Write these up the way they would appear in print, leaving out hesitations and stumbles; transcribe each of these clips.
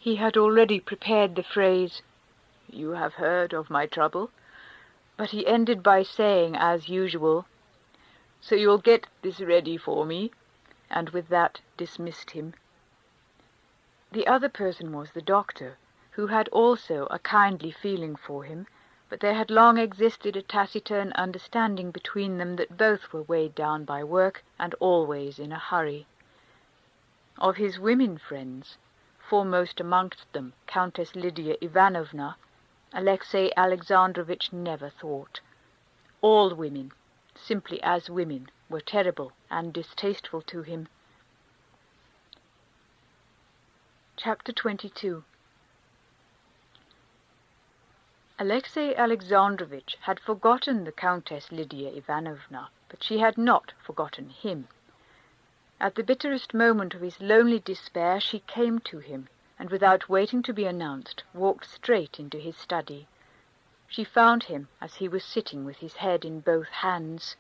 He had already prepared the phrase, "You have heard of my trouble," but he ended by saying, as usual, "So you'll get this ready for me," and with that dismissed him. The other person was the doctor, who had also a kindly feeling for him, but there had long existed a taciturn understanding between them that both were weighed down by work and always in a hurry. Of his women friends, foremost amongst them Countess Lydia Ivanovna, Alexey Alexandrovitch never thought. All women, simply as women, were terrible and distasteful to him. Chapter 22. Alexey Alexandrovitch had forgotten the Countess Lydia Ivanovna, but she had not forgotten him. At the bitterest moment of his lonely despair she came to him, and without waiting to be announced, walked straight into his study. She found him as he was sitting with his head in both hands.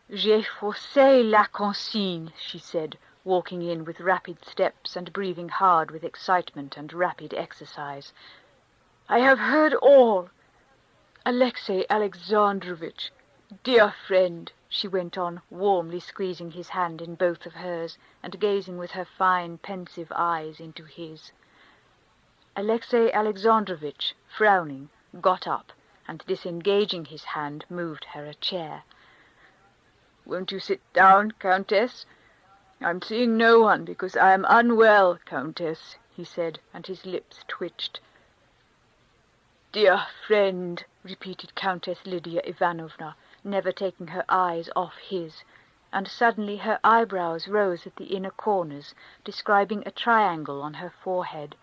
"J'ai faussé la consigne," she said, walking in with rapid steps and breathing hard with excitement and rapid exercise. "I have heard all. Alexey Alexandrovitch, dear friend," she went on, warmly squeezing his hand in both of hers and gazing with her fine, pensive eyes into his. Alexey Alexandrovitch, frowning, got up, and disengaging his hand, moved her a chair. "Won't you sit down, Countess? I'm seeing no one because I am unwell, Countess," he said, and his lips twitched. "Dear friend," repeated Countess Lydia Ivanovna, never taking her eyes off his, and suddenly her eyebrows rose at the inner corners, describing a triangle on her forehead.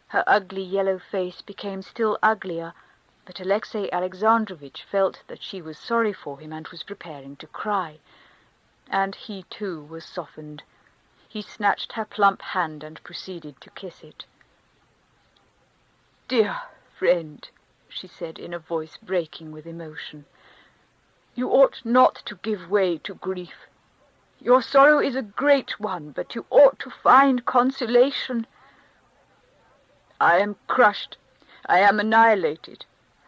Her ugly yellow face became still uglier, but Alexey Alexandrovitch felt that she was sorry for him and was preparing to cry. And he too was softened. He snatched her plump hand and proceeded to kiss it. "Dear friend," she said in a voice breaking with emotion, "you ought not to give way to grief. Your sorrow is a great one, but you ought to find consolation." "I am crushed. I am annihilated.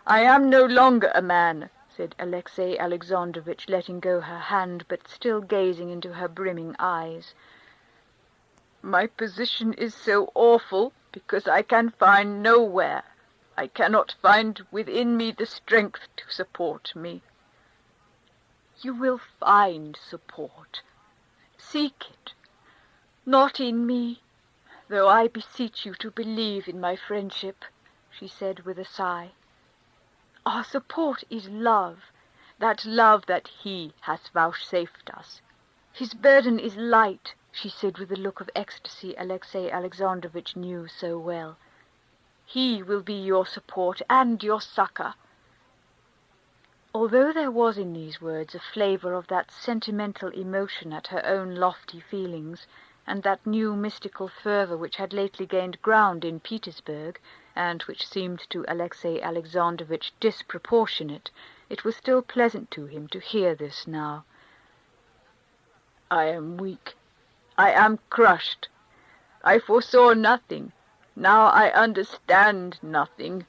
I am no longer a man," said Alexey Alexandrovitch, letting go her hand, but still gazing into her brimming eyes. "My position is so awful because I can find nowhere. I cannot find within me the strength to support me." "You will find support. Seek it. Not in me, though I beseech you to believe in my friendship," she said with a sigh. "Our support is love, that love that he has vouchsafed us. His burden is light," she said with the look of ecstasy Alexey Alexandrovitch knew so well. "He will be your support and your succor." Although there was in these words a flavour of that sentimental emotion at her own lofty feelings, and that new mystical fervour which had lately gained ground in Petersburg, and which seemed to Alexey Alexandrovitch disproportionate, it was still pleasant to him to hear this now. "I am weak. I am crushed. I foresaw nothing. Now I understand nothing."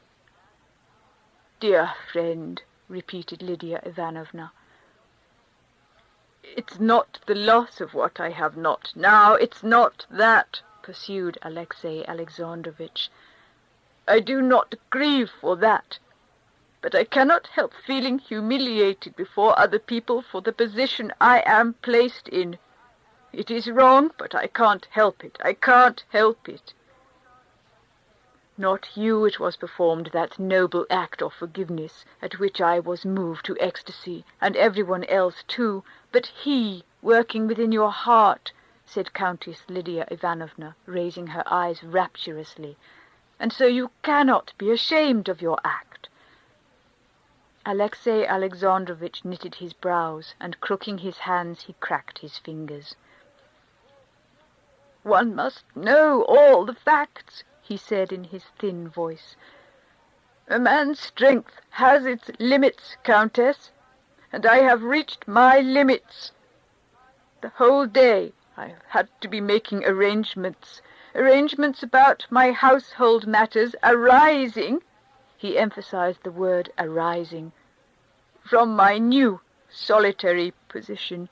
"Dear friend," repeated Lydia Ivanovna. "It's not the loss of what I have not now, it's not that," pursued Alexey Alexandrovitch. "I do not grieve for that, but I cannot help feeling humiliated before other people for the position I am placed in. It is wrong, but I can't help it. I can't help it." "Not you it was performed, that noble act of forgiveness, at which I was moved to ecstasy, and everyone else too, but he, working within your heart," said Countess Lydia Ivanovna, raising her eyes rapturously. "And so you cannot be ashamed of your act." Alexey Alexandrovitch knitted his brows, and crooking his hands he cracked his fingers. "One must know all the facts," he said in his thin voice. "A man's strength has its limits, Countess, and I have reached my limits. The whole day I have had to be making arrangements. arrangements about my household matters arising," he emphasized the word arising, "from my new solitary position.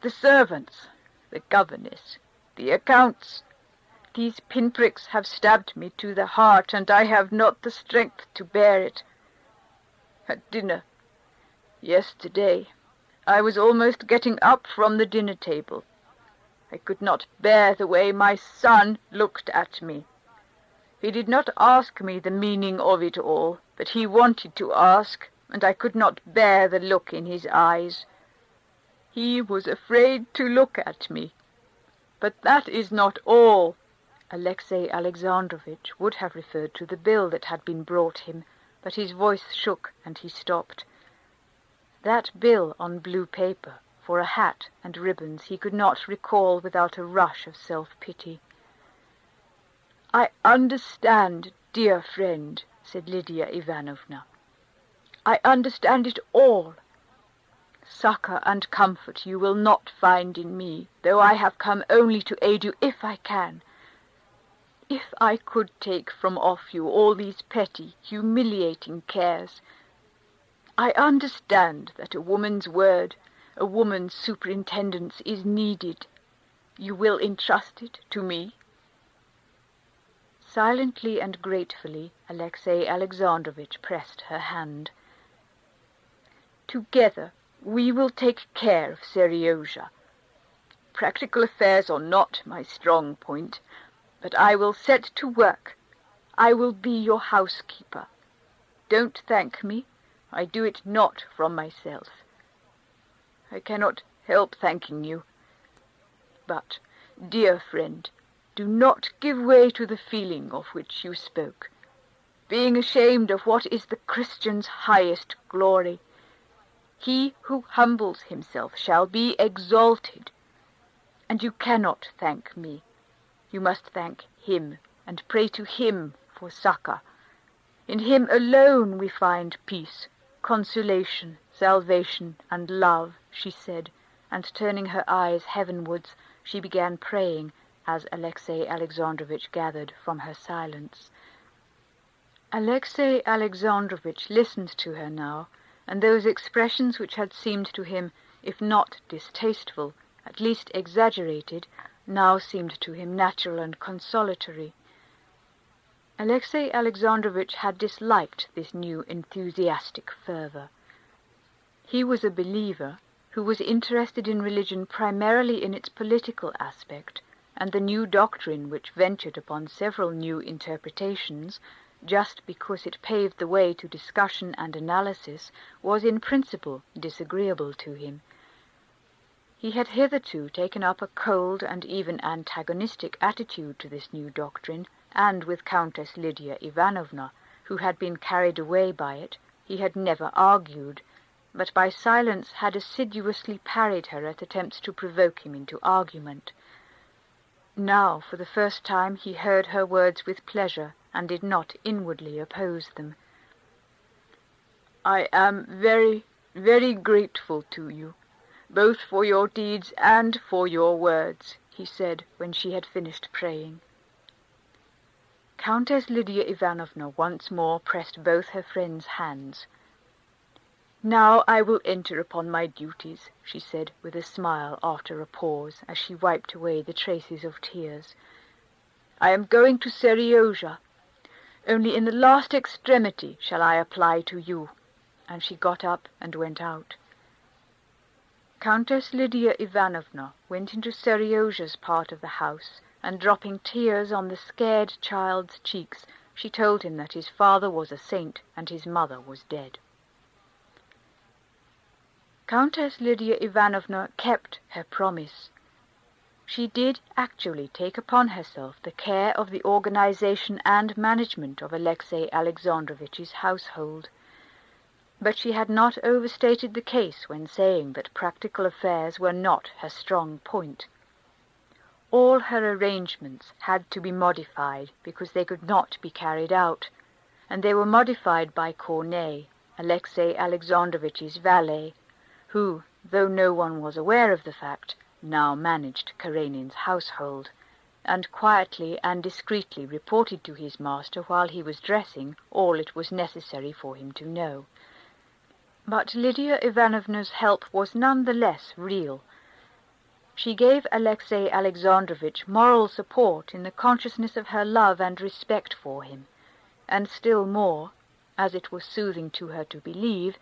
The servants, the governess, the accounts, these pinpricks have stabbed me to the heart, and I have not the strength to bear it. At dinner, yesterday, I was almost getting up from the dinner table. I could not bear the way my son looked at me. He did not ask me the meaning of it all, but he wanted to ask, and I could not bear the look in his eyes. He was afraid to look at me. But that is not all." Alexey Alexandrovitch would have referred to the bill that had been brought him, but his voice shook and he stopped. That bill on blue paper, for a hat and ribbons, he could not recall without a rush of self-pity. "I understand, dear friend," said Lydia Ivanovna. "I understand it all. Succor and comfort you will not find in me, though I have come only to aid you if I can. If I could take from off you all these petty, humiliating cares. I understand that a woman's word, a woman's superintendence is needed. You will entrust it to me?" Silently and gratefully, Alexey Alexandrovitch pressed her hand. "Together we will take care of Seryozha. Practical affairs are not my strong point, but I will set to work. I will be your housekeeper. Don't thank me. I do it not from myself. I cannot help thanking you. But, dear friend, do not give way to the feeling of which you spoke, being ashamed of what is the Christian's highest glory. He who humbles himself shall be exalted. And you cannot thank me. You must thank him, and pray to him for succor. In him alone we find peace, consolation, salvation, and love," she said, and turning her eyes heavenwards, she began praying, as Alexey Alexandrovitch gathered from her silence. Alexey Alexandrovitch listened to her now, and those expressions which had seemed to him, if not distasteful, at least exaggerated, now seemed to him natural and consolatory. Alexey Alexandrovitch had disliked this new enthusiastic fervor. He was a believer who was interested in religion primarily in its political aspect, and the new doctrine which ventured upon several new interpretations, just because it paved the way to discussion and analysis, was in principle disagreeable to him. He had hitherto taken up a cold and even antagonistic attitude to this new doctrine, and with Countess Lydia Ivanovna, who had been carried away by it, he had never argued, but by silence had assiduously parried her at attempts to provoke him into argument. Now, for the first time, he heard her words with pleasure, and did not inwardly oppose them. "I am very, very grateful to you, both for your deeds and for your words," he said, when she had finished praying. Countess Lydia Ivanovna once more pressed both her friend's hands. "Now I will enter upon my duties," she said, with a smile after a pause, as she wiped away the traces of tears. "I am going to Seryozha. Only in the last extremity shall I apply to you," and she got up and went out. Countess Lydia Ivanovna went into Seryozha's part of the house, and dropping tears on the scared child's cheeks, she told him that his father was a saint and his mother was dead. Countess Lydia Ivanovna kept her promise. She did actually take upon herself the care of the organization and management of Alexey Alexandrovitch's household. But she had not overstated the case when saying that practical affairs were not her strong point. All her arrangements had to be modified because they could not be carried out, and they were modified by Kornei, Alexey Alexandrovitch's valet, who, though no one was aware of the fact, now managed Karenin's household. and quietly and discreetly reported to his master while he was dressing all it was necessary for him to know. But Lydia Ivanovna's help was none the less real. She gave Alexey Alexandrovitch moral support in the consciousness of her love and respect for him, and still more, as it was soothing to her to believe,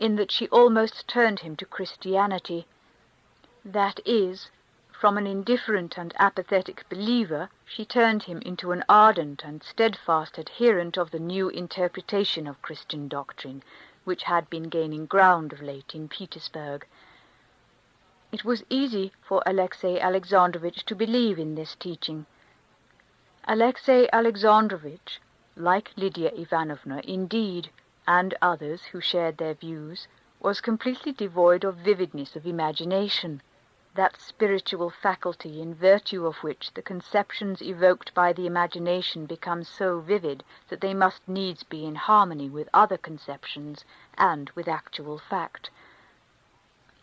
in that she almost turned him to Christianity. That is, from an indifferent and apathetic believer, she turned him into an ardent and steadfast adherent of the new interpretation of Christian doctrine, which had been gaining ground of late in Petersburg. It was easy for Alexey Alexandrovitch to believe in this teaching. Alexey Alexandrovitch, like Lydia Ivanovna indeed, and others who shared their views, was completely devoid of vividness of imagination, that spiritual faculty in virtue of which the conceptions evoked by the imagination become so vivid that they must needs be in harmony with other conceptions and with actual fact.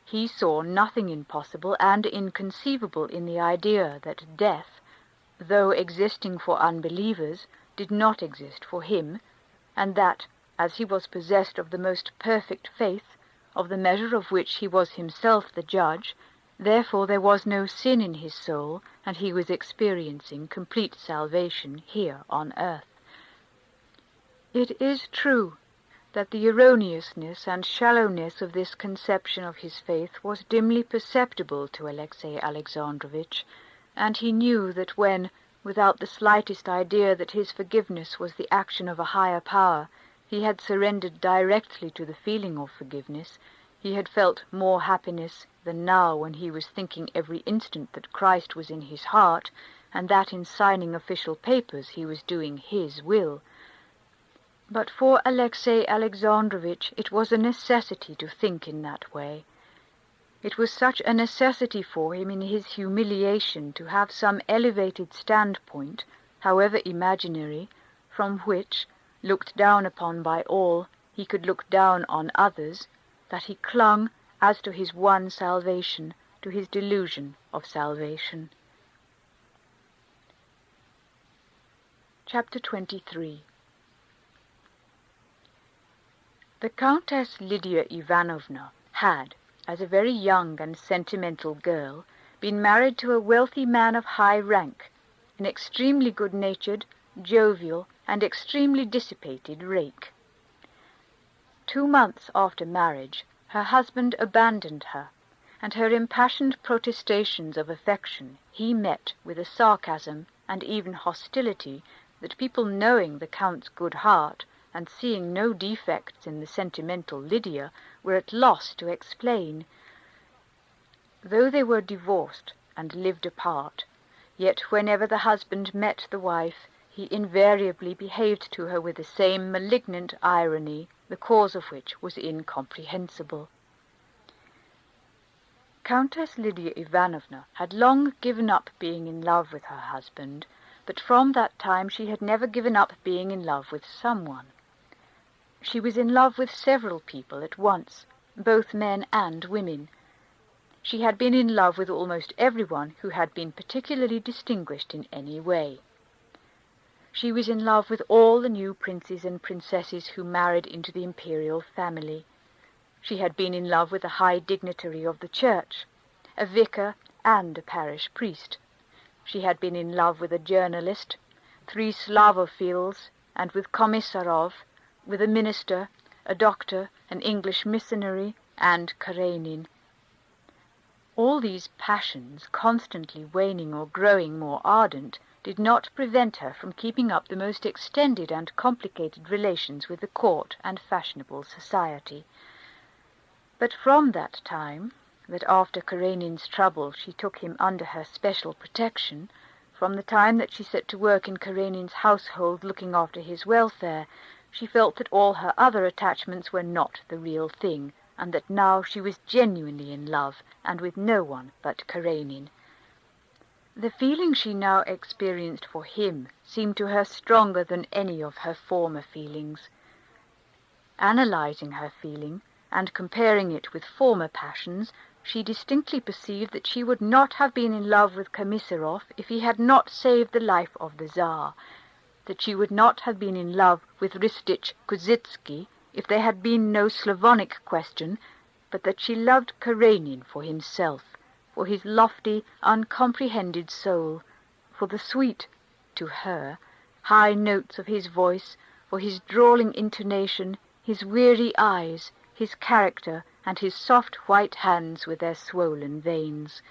He saw nothing impossible and inconceivable in the idea that death, though existing for unbelievers, did not exist for him, and that, as he was possessed of the most perfect faith, of the measure of which he was himself the judge, therefore there was no sin in his soul, and he was experiencing complete salvation here on earth. It is true that the erroneousness and shallowness of this conception of his faith was dimly perceptible to Alexey Alexandrovitch, and he knew that when, without the slightest idea that his forgiveness was the action of a higher power, he had surrendered directly to the feeling of forgiveness, he had felt more happiness than now when he was thinking every instant that Christ was in his heart, and that in signing official papers he was doing his will. But for Alexey Alexandrovitch it was a necessity to think in that way. It was such a necessity for him in his humiliation to have some elevated standpoint, however imaginary, from which, looked down upon by all, he could look down on others, that he clung, as to his one salvation, to his delusion of salvation. Chapter 23. The Countess Lydia Ivanovna had, as a very young and sentimental girl, been married to a wealthy man of high rank, an extremely good-natured, jovial, and extremely dissipated rake. 2 months after marriage, her husband abandoned her, and her impassioned protestations of affection he met with a sarcasm and even hostility that people knowing the Count's good heart, and seeing no defects in the sentimental Lydia, were at loss to explain. Though they were divorced and lived apart, yet whenever the husband met the wife, he invariably behaved to her with the same malignant irony, the cause of which was incomprehensible. Countess Lydia Ivanovna had long given up being in love with her husband, but from that time she had never given up being in love with someone. She was in love with several people at once, both men and women. She had been in love with almost everyone who had been particularly distinguished in any way. She was in love with all the new princes and princesses who married into the imperial family. She had been in love with a high dignitary of the church, a vicar and a parish priest. She had been in love with a journalist, 3 Slavophiles, and with Komissarov, with a minister, a doctor, an English missionary, and Karenin. All these passions, constantly waning or growing more ardent, did not prevent her from keeping up the most extended and complicated relations with the court and fashionable society. But from that time, that after Karenin's trouble she took him under her special protection, from the time that she set to work in Karenin's household looking after his welfare, she felt that all her other attachments were not the real thing, and that now she was genuinely in love, and with no one but Karenin. The feeling she now experienced for him seemed to her stronger than any of her former feelings. Analyzing her feeling, and comparing it with former passions, She distinctly perceived that she would not have been in love with Komisarov if he had not saved the life of the Tsar, that she would not have been in love with Ristich Kozitsky if there had been no Slavonic question, but that she loved Karenin for himself, for his lofty, uncomprehended soul, for the sweet, to her, high notes of his voice, for his drawling intonation, his weary eyes, his character, and his soft white hands with their swollen veins.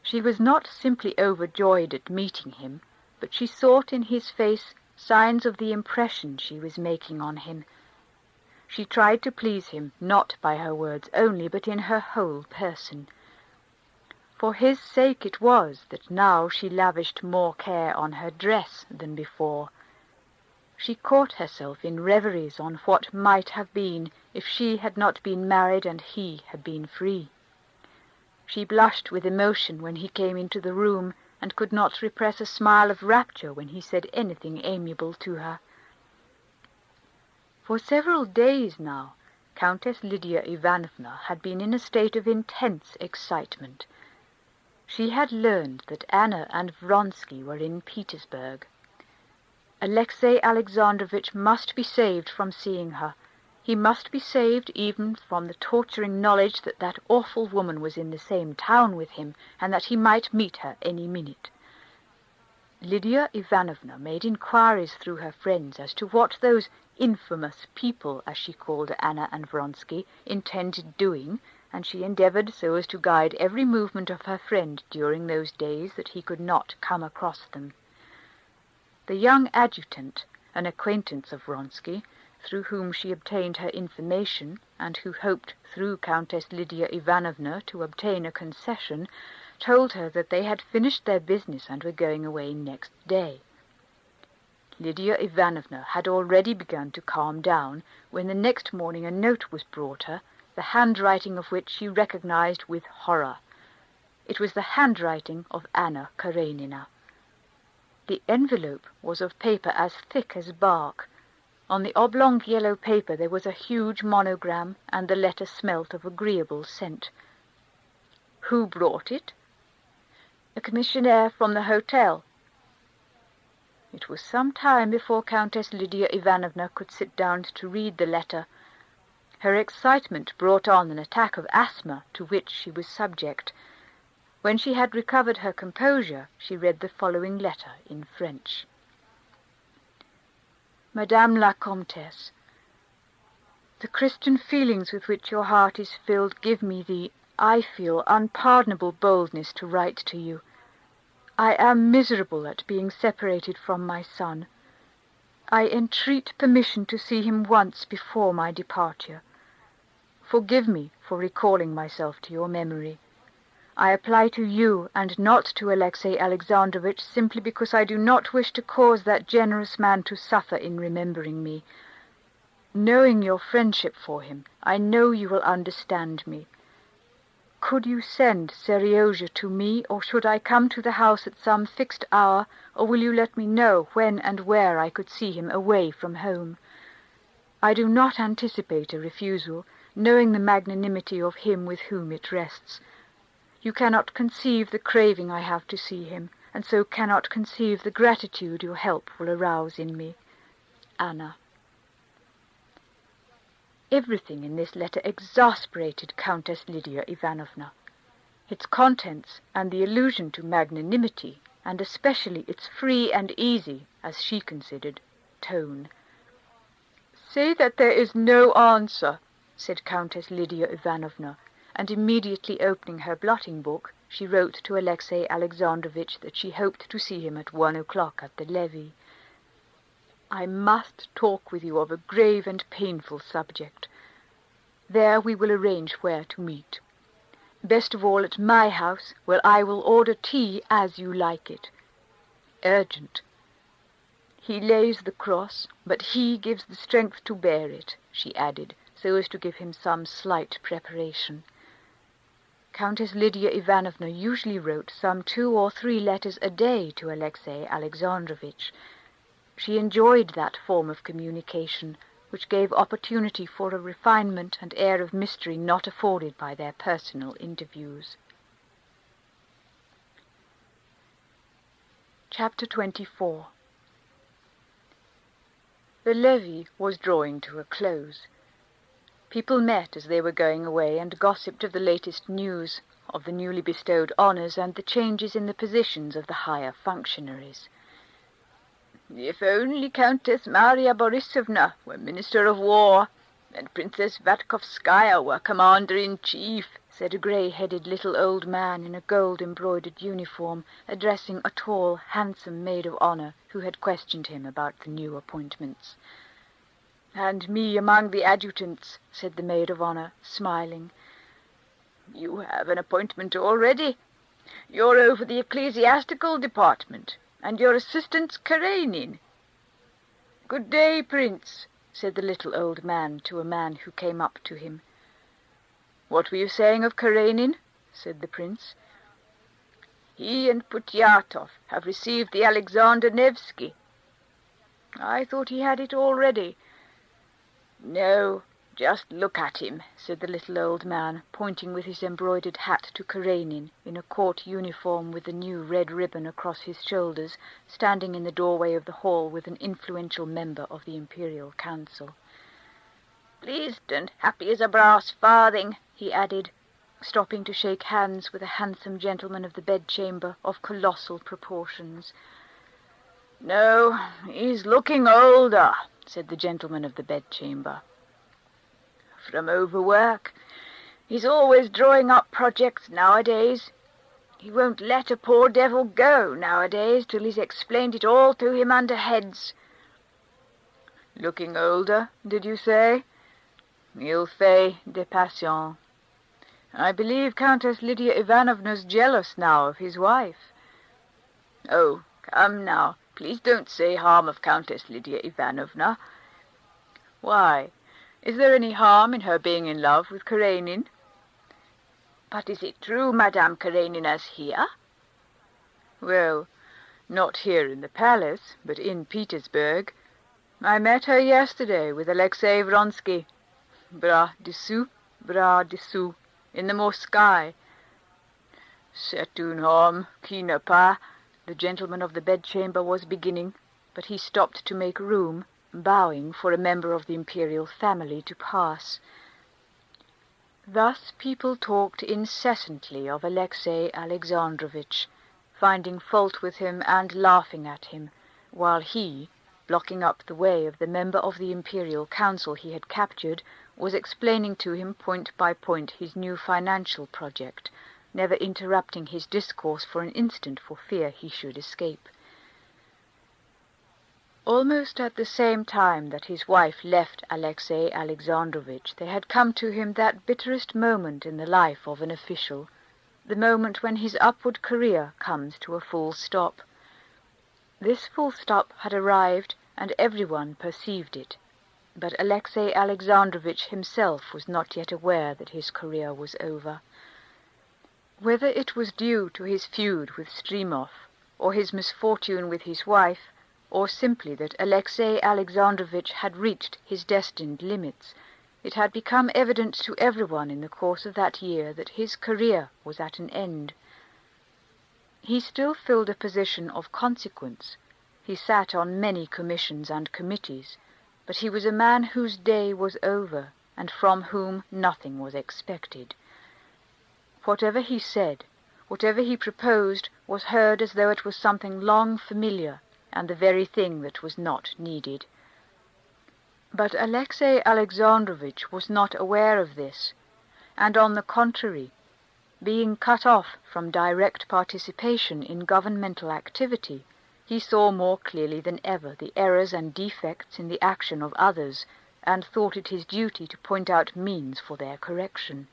She was not simply overjoyed at meeting him, but she sought in his face signs of the impression she was making on him. She tried to please him not by her words only, but in her whole person. For his sake it was that now she lavished more care on her dress than before. She caught herself in reveries on what might have been if she had not been married and he had been free. She blushed with emotion when he came into the room, and could not repress a smile of rapture when he said anything amiable to her. For several days now, Countess Lydia Ivanovna had been in a state of intense excitement. She had learned that Anna and Vronsky were in Petersburg. Alexey Alexandrovitch must be saved from seeing her. He must be saved even from the torturing knowledge that that awful woman was in the same town with him, and that he might meet her any minute. Lydia Ivanovna made inquiries through her friends as to what those infamous people, as she called Anna and Vronsky, intended doing, and she endeavored so as to guide every movement of her friend during those days that he could not come across them. The young adjutant, an acquaintance of Vronsky, through whom she obtained her information, and who hoped through Countess Lydia Ivanovna to obtain a concession, told her that they had finished their business and were going away next day. Lydia Ivanovna had already begun to calm down when the next morning a note was brought her, the handwriting of which she recognized with horror. It was the handwriting of Anna Karenina. The envelope was of paper as thick as bark. On the oblong yellow paper there was a huge monogram, and the letter smelt of agreeable scent. Who brought it? A commissionaire from the hotel. It was some time before Countess Lydia Ivanovna could sit down to read the letter. Her excitement brought on an attack of asthma to which she was subject. When she had recovered her composure, she read the following letter in French. Madame la Comtesse, the Christian feelings with which your heart is filled give me the, I feel, unpardonable boldness to write to you. I am miserable at being separated from my son. I entreat permission to see him once before my departure. Forgive me for recalling myself to your memory. I apply to you and not to Alexey Alexandrovitch simply because I do not wish to cause that generous man to suffer in remembering me. Knowing your friendship for him, I know you will understand me. Could you send Seryozha to me, or should I come to the house at some fixed hour, or will you let me know when and where I could see him away from home? I do not anticipate a refusal, knowing the magnanimity of him with whom it rests. You cannot conceive the craving I have to see him, and so cannot conceive the gratitude your help will arouse in me. Anna. Everything in this letter exasperated Countess Lydia Ivanovna. Its contents and the allusion to magnanimity, and especially its free and easy, as she considered, tone. Say that there is no answer, said Countess Lydia Ivanovna, and immediately opening her blotting-book, she wrote to Alexey Alexandrovitch that she hoped to see him at 1 o'clock at the levee. I must talk with you of a grave and painful subject. There we will arrange where to meet. Best of all at my house, where I will order tea as you like it. Urgent. He lays the cross, but he gives the strength to bear it, she added, so as to give him some slight preparation. Countess Lydia Ivanovna usually wrote some 2 or 3 letters a day to Alexey Alexandrovitch. She enjoyed that form of communication, which gave opportunity for a refinement and air of mystery not afforded by their personal interviews. Chapter 24. The levee was drawing to a close. People met as they were going away and gossiped of the latest news, of the newly bestowed honours and the changes in the positions of the higher functionaries. "If only Countess Maria Borisovna were Minister of War, and Princess Vatkovskaya were Commander-in-Chief," said a grey-headed little old man in a gold-embroidered uniform, addressing a tall, handsome maid of honour who had questioned him about the new appointments. "And me among the adjutants," said the maid of honour, smiling. "You have an appointment already. You're over the ecclesiastical department, and your assistant's Karenin." "Good day, Prince," said the little old man to a man who came up to him. "What were you saying of Karenin?" said the prince. "He and Putyatov have received the Alexander Nevsky." "I thought he had it already." "No, just look at him," said the little old man, pointing with his embroidered hat to Karenin, in a court uniform with the new red ribbon across his shoulders, standing in the doorway of the hall with an influential member of the Imperial Council. "Pleased and happy as a brass farthing," he added, stopping to shake hands with a handsome gentleman of the bedchamber of colossal proportions. "No, he's looking older," said the gentleman of the bedchamber. "From overwork. He's always drawing up projects nowadays. He won't let a poor devil go nowadays till he's explained it all to him under heads." "Looking older, did you say? Il fait des passions. I believe Countess Lydia Ivanovna's jealous now of his wife." "Oh, come now, please don't say harm of Countess Lydia Ivanovna." "Why? Is there any harm in her being in love with Karenin?" "But is it true Madame Karenina's here?" "Well, not here in the palace, but in Petersburg. I met her yesterday with Alexei Vronsky. Bras dessous, in the Moskva. C'est un homme qui n'a pas," the gentleman of the bedchamber was beginning, but he stopped to make room, bowing for a member of the imperial family to pass. Thus people talked incessantly of Alexei Alexandrovitch, finding fault with him and laughing at him, while he, blocking up the way of the member of the Imperial Council he had captured, was explaining to him point by point his new financial project, never interrupting his discourse for an instant for fear he should escape. Almost at the same time that his wife left Alexei Alexandrovitch, there had come to him that bitterest moment in the life of an official, the moment when his upward career comes to a full stop. This full stop had arrived, and everyone perceived it, but Alexei Alexandrovitch himself was not yet aware that his career was over. Whether it was due to his feud with Stremov, or his misfortune with his wife, or simply that Alexei Alexandrovitch had reached his destined limits, it had become evident to everyone in the course of that year that his career was at an end. He still filled a position of consequence. He sat on many commissions and committees, but he was a man whose day was over, and from whom nothing was expected. Whatever he said, whatever he proposed, was heard as though it was something long familiar, and the very thing that was not needed. But Alexei Alexandrovitch was not aware of this, and on the contrary, being cut off from direct participation in governmental activity, he saw more clearly than ever the errors and defects in the action of others, and thought it his duty to point out means for their correction.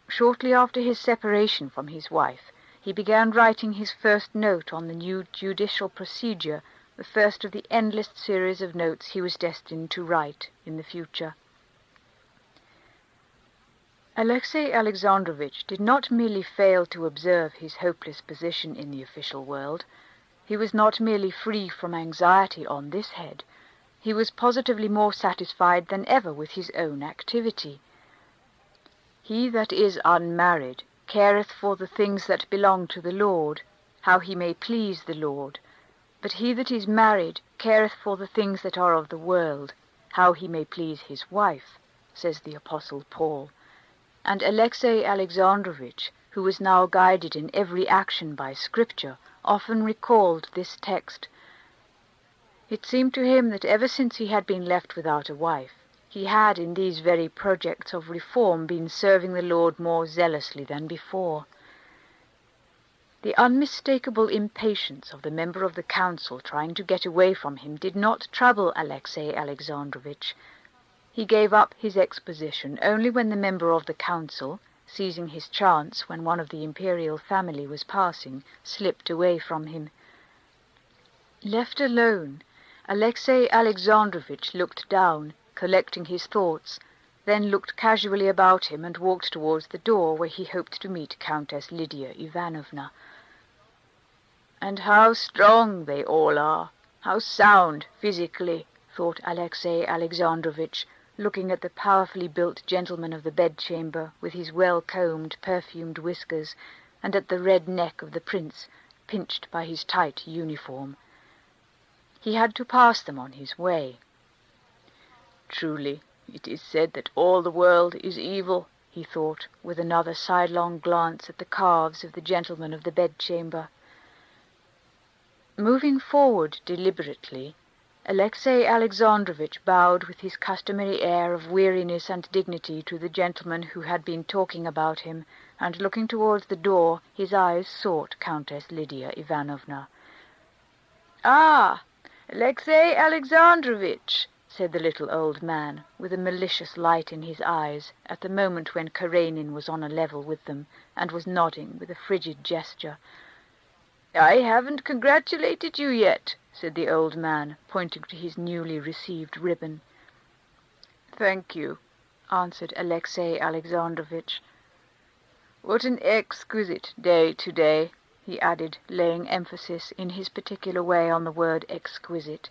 Shortly after his separation from his wife, he began writing his first note on the new judicial procedure, the first of the endless series of notes he was destined to write in the future. Alexei Alexandrovitch did not merely fail to observe his hopeless position in the official world. He was not merely free from anxiety on this head, He was positively more satisfied than ever with his own activity. He that is unmarried careth for the things that belong to the Lord, how he may please the Lord. But he that is married careth for the things that are of the world, how he may please his wife, says the Apostle Paul. And Alexey Alexandrovitch, who was now guided in every action by Scripture, often recalled this text. It seemed to him that ever since he had been left without a wife, he had in these very projects of reform been serving the Lord more zealously than before. The unmistakable impatience of the member of the council trying to get away from him did not trouble Alexey Alexandrovitch. He gave up his exposition only when the member of the council, seizing his chance when one of the imperial family was passing, slipped away from him. Left alone, Alexey Alexandrovitch looked down, collecting his thoughts, then looked casually about him and walked towards the door where he hoped to meet Countess Lydia Ivanovna. "And how strong they all are, how sound physically," thought Alexey Alexandrovitch, looking at the powerfully built gentleman of the bedchamber with his well-combed, perfumed whiskers, and at the red neck of the prince, pinched by his tight uniform. He had to pass them on his way. "Truly, it is said that all the world is evil," he thought, with another sidelong glance at the calves of the gentleman of the bedchamber. Moving forward deliberately, Alexey Alexandrovitch bowed with his customary air of weariness and dignity to the gentleman who had been talking about him, and looking towards the door, his eyes sought Countess Lydia Ivanovna. "Ah, Alexey Alexandrovitch," said the little old man, with a malicious light in his eyes, at the moment when Karenin was on a level with them, and was nodding with a frigid gesture. "I haven't congratulated you yet," said the old man, pointing to his newly received ribbon. "Thank you," answered Alexey Alexandrovitch. "What an exquisite day today," he added, laying emphasis in his particular way on the word exquisite.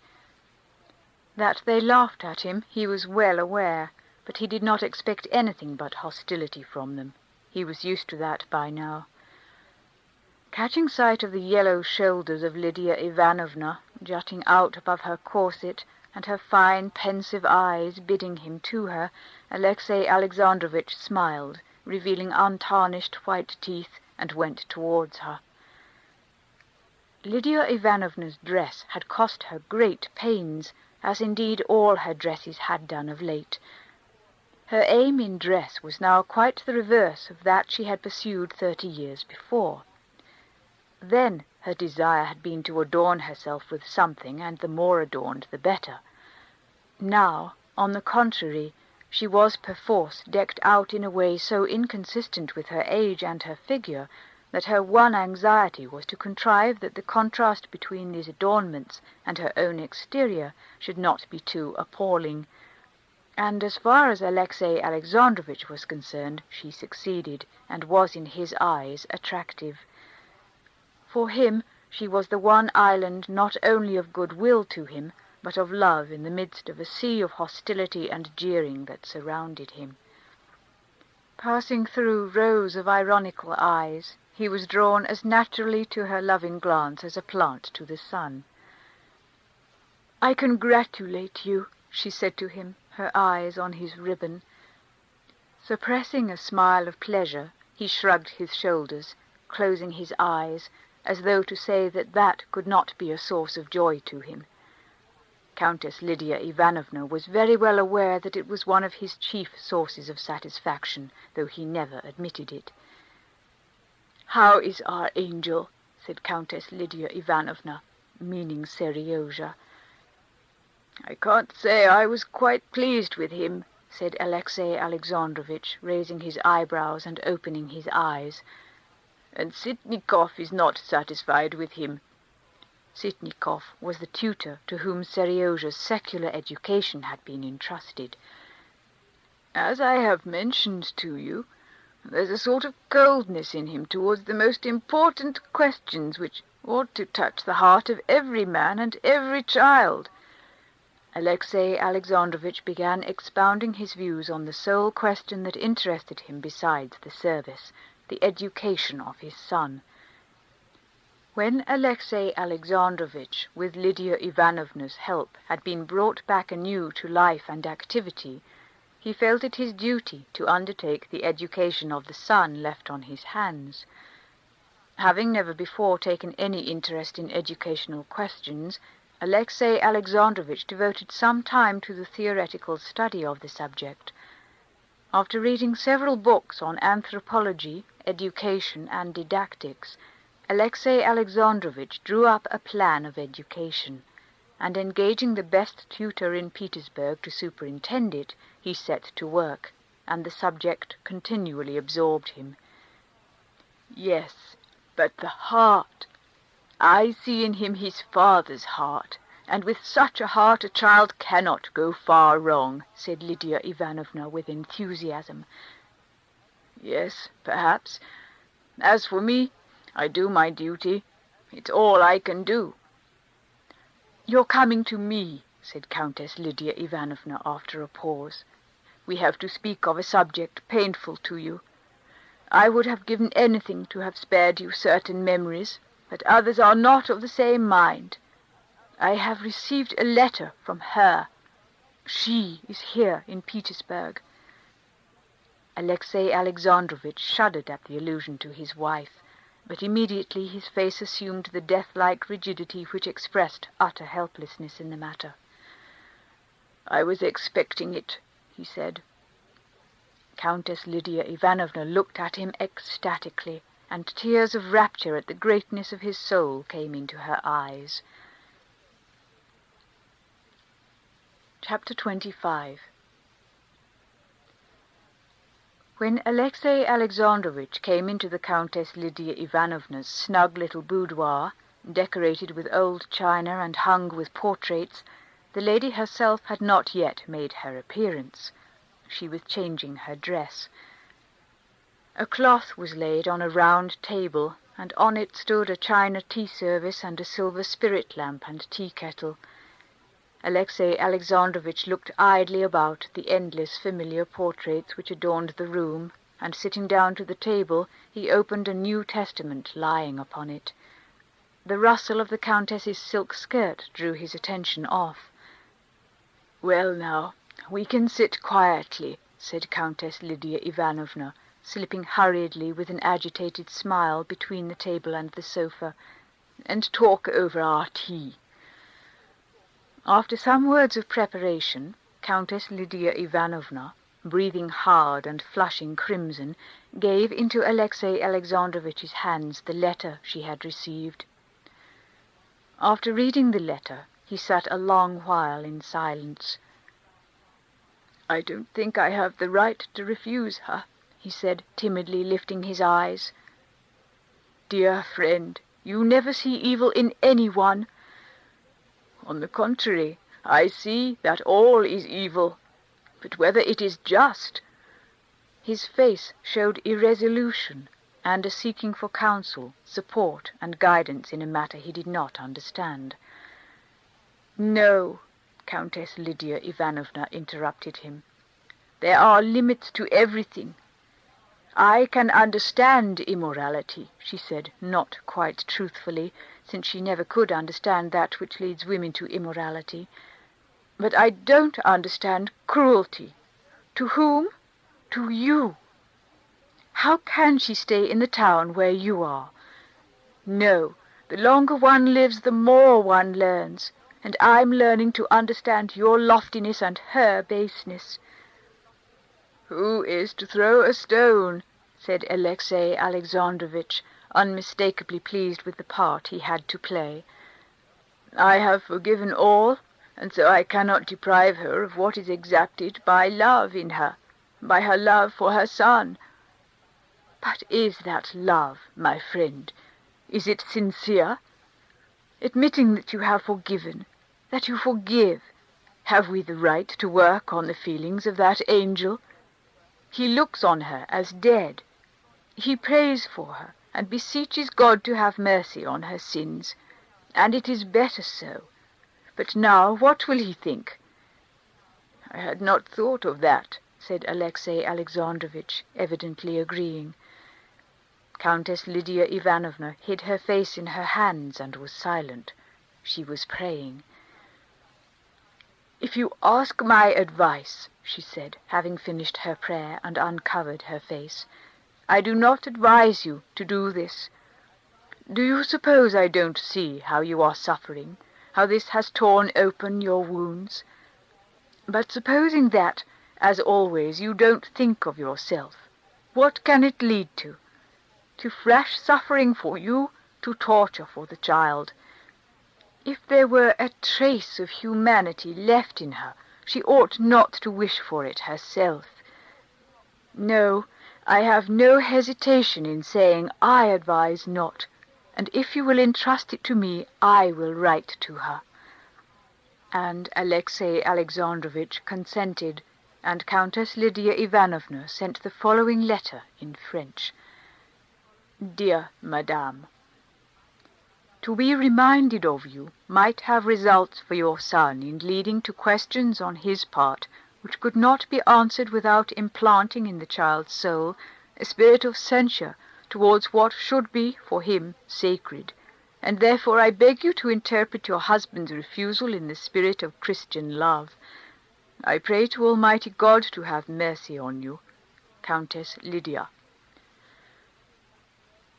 That they laughed at him he was well aware, but he did not expect anything but hostility from them. He was used to that by now. Catching sight of the yellow shoulders of Lydia Ivanovna jutting out above her corset, and her fine, pensive eyes bidding him to her, Alexey Alexandrovitch smiled, revealing untarnished white teeth, and went towards her. Lydia Ivanovna's dress had cost her great pains, as indeed all her dresses had done of late. Her aim in dress was now quite the reverse of that she had pursued 30 years before. Then her desire had been to adorn herself with something, and the more adorned the better. Now, on the contrary, she was perforce decked out in a way so inconsistent with her age and her figure that her one anxiety was to contrive that the contrast between these adornments and her own exterior should not be too appalling. And as far as Alexey Alexandrovitch was concerned, she succeeded, and was in his eyes attractive. For him she was the one island not only of goodwill to him, but of love in the midst of a sea of hostility and jeering that surrounded him. Passing through rows of ironical eyes, he was drawn as naturally to her loving glance as a plant to the sun. "I congratulate you," she said to him, her eyes on his ribbon. Suppressing a smile of pleasure, he shrugged his shoulders, closing his eyes, as though to say that that could not be a source of joy to him. Countess Lydia Ivanovna was very well aware that it was one of his chief sources of satisfaction, though he never admitted it. "How is our angel?" said Countess Lydia Ivanovna, meaning Seryozha. "I can't say I was quite pleased with him," said Alexey Alexandrovitch, raising his eyebrows and opening his eyes. "And Sitnikov is not satisfied with him." Sitnikov was the tutor to whom Seryozha's secular education had been entrusted. "As I have mentioned to you, there's a sort of coldness in him towards the most important questions which ought to touch the heart of every man and every child. Alexey Alexandrovitch began expounding his views on the sole question that interested him besides the service, the education of his son. When Alexey Alexandrovitch, with Lydia Ivanovna's help, had been brought back anew to life and activity, he felt it his duty to undertake the education of the son left on his hands. Having never before taken any interest in educational questions, Alexey Alexandrovitch devoted some time to the theoretical study of the subject. After reading several books on anthropology, education, and didactics, Alexey Alexandrovitch drew up a plan of education, and engaging the best tutor in Petersburg to superintend it, he set to work, and the subject continually absorbed him. "Yes, but the heart. I see in him his father's heart, and with such a heart a child cannot go far wrong," said Lydia Ivanovna with enthusiasm. "Yes, perhaps. As for me, I do my duty. It's all I can do." "You're coming to me," said Countess Lydia Ivanovna after a pause. "We have to speak of a subject painful to you. I would have given anything to have spared you certain memories, but others are not of the same mind. I have received a letter from her. She is here in Petersburg." Alexey Alexandrovitch shuddered at the allusion to his wife, but immediately his face assumed the death-like rigidity which expressed utter helplessness in the matter. "I was expecting it," he said. Countess Lydia Ivanovna looked at him ecstatically, and tears of rapture at the greatness of his soul came into her eyes. Chapter 25. When Alexey Alexandrovitch came into the Countess Lydia Ivanovna's snug little boudoir, decorated with old china and hung with portraits, the lady herself had not yet made her appearance. She was changing her dress. A cloth was laid on a round table, and on it stood a china tea-service and a silver spirit-lamp and tea-kettle. Alexey Alexandrovitch looked idly about the endless familiar portraits which adorned the room, and sitting down to the table, he opened a New Testament lying upon it. The rustle of the Countess's silk skirt drew his attention off. "Well now, we can sit quietly," said Countess Lydia Ivanovna, slipping hurriedly with an agitated smile between the table and the sofa, "and talk over our tea." After some words of preparation, Countess Lydia Ivanovna, breathing hard and flushing crimson, gave into Alexey Alexandrovitch's hands the letter she had received. After reading the letter, he sat a long while in silence. "I don't think I have the right to refuse her," he said, timidly lifting his eyes. "Dear friend, you never see evil in anyone." "On the contrary, I see that all is evil. But whether it is just—" His face showed irresolution and a seeking for counsel, support, and guidance in a matter he did not understand. "No," Countess Lydia Ivanovna interrupted him. "There are limits to everything. I can understand immorality," she said, not quite truthfully, since she never could understand that which leads women to immorality. "But I don't understand cruelty. To whom? To you. How can she stay in the town where you are? No, the longer one lives, the more one learns, and I'm learning to understand your loftiness and her baseness." "Who is to throw a stone?" said Alexey Alexandrovitch, unmistakably pleased with the part he had to play. "I have forgiven all, and so I cannot deprive her of what is exacted by love in her, by her love for her son." "But is that love, my friend? Is it sincere? Admitting that you have forgiven, that you forgive, have we the right to work on the feelings of that angel? He looks on her as dead. He prays for her, and beseeches God to have mercy on her sins, and it is better so. But now what will he think? "I had not thought of that," said Alexey Alexandrovitch, evidently agreeing. Countess Lydia Ivanovna hid her face in her hands and was silent. She was praying. "If you ask my advice," she said, having finished her prayer and uncovered her face, "I do not advise you to do this. Do you suppose I don't see how you are suffering, how this has torn open your wounds? But supposing that, as always, you don't think of yourself, what can it lead to? To fresh suffering for you, to torture for the child. If there were a trace of humanity left in her, she ought not to wish for it herself. No, I have no hesitation in saying I advise not, and if you will entrust it to me, I will write to her." And Alexey Alexandrovitch consented, and Countess Lydia Ivanovna sent the following letter in French. "Dear Madame, to be reminded of you might have results for your son in leading to questions on his part which could not be answered without implanting in the child's soul a spirit of censure towards what should be for him sacred, and therefore I beg you to interpret your husband's refusal in the spirit of Christian love. I pray to Almighty God to have mercy on you. Countess Lydia."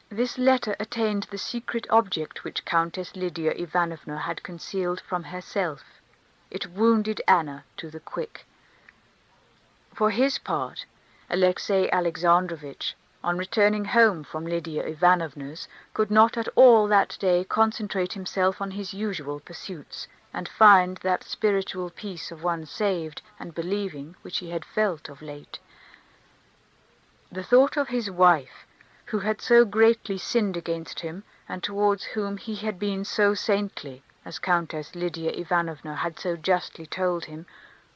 This letter attained the secret object which Countess Lydia Ivanovna had concealed from herself. It wounded Anna to the quick. For his part, Alexey Alexandrovitch, on returning home from Lydia Ivanovna's, could not at all that day concentrate himself on his usual pursuits, and find that spiritual peace of one saved and believing which he had felt of late. The thought of his wife, who had so greatly sinned against him, and towards whom he had been so saintly, as Countess Lydia Ivanovna had so justly told him,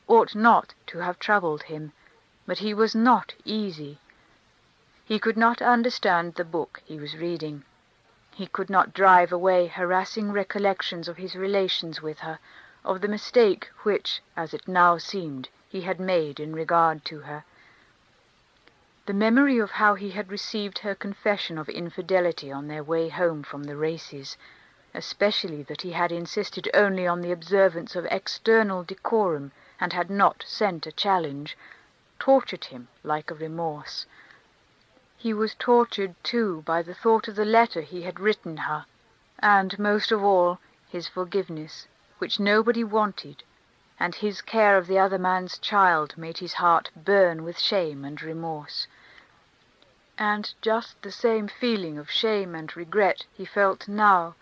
ought not to have troubled him, but he was not easy. He could not understand the book he was reading. He could not drive away harassing recollections of his relations with her, of the mistake which, as it now seemed, he had made in regard to her. The memory of how he had received her confession of infidelity on their way home from the races, especially that he had insisted only on the observance of external decorum and had not sent a challenge, tortured him like a remorse. He was tortured, too, by the thought of the letter he had written her, and, most of all, his forgiveness, which nobody wanted, and his care of the other man's child made his heart burn with shame and remorse. And just the same feeling of shame and regret he felt now,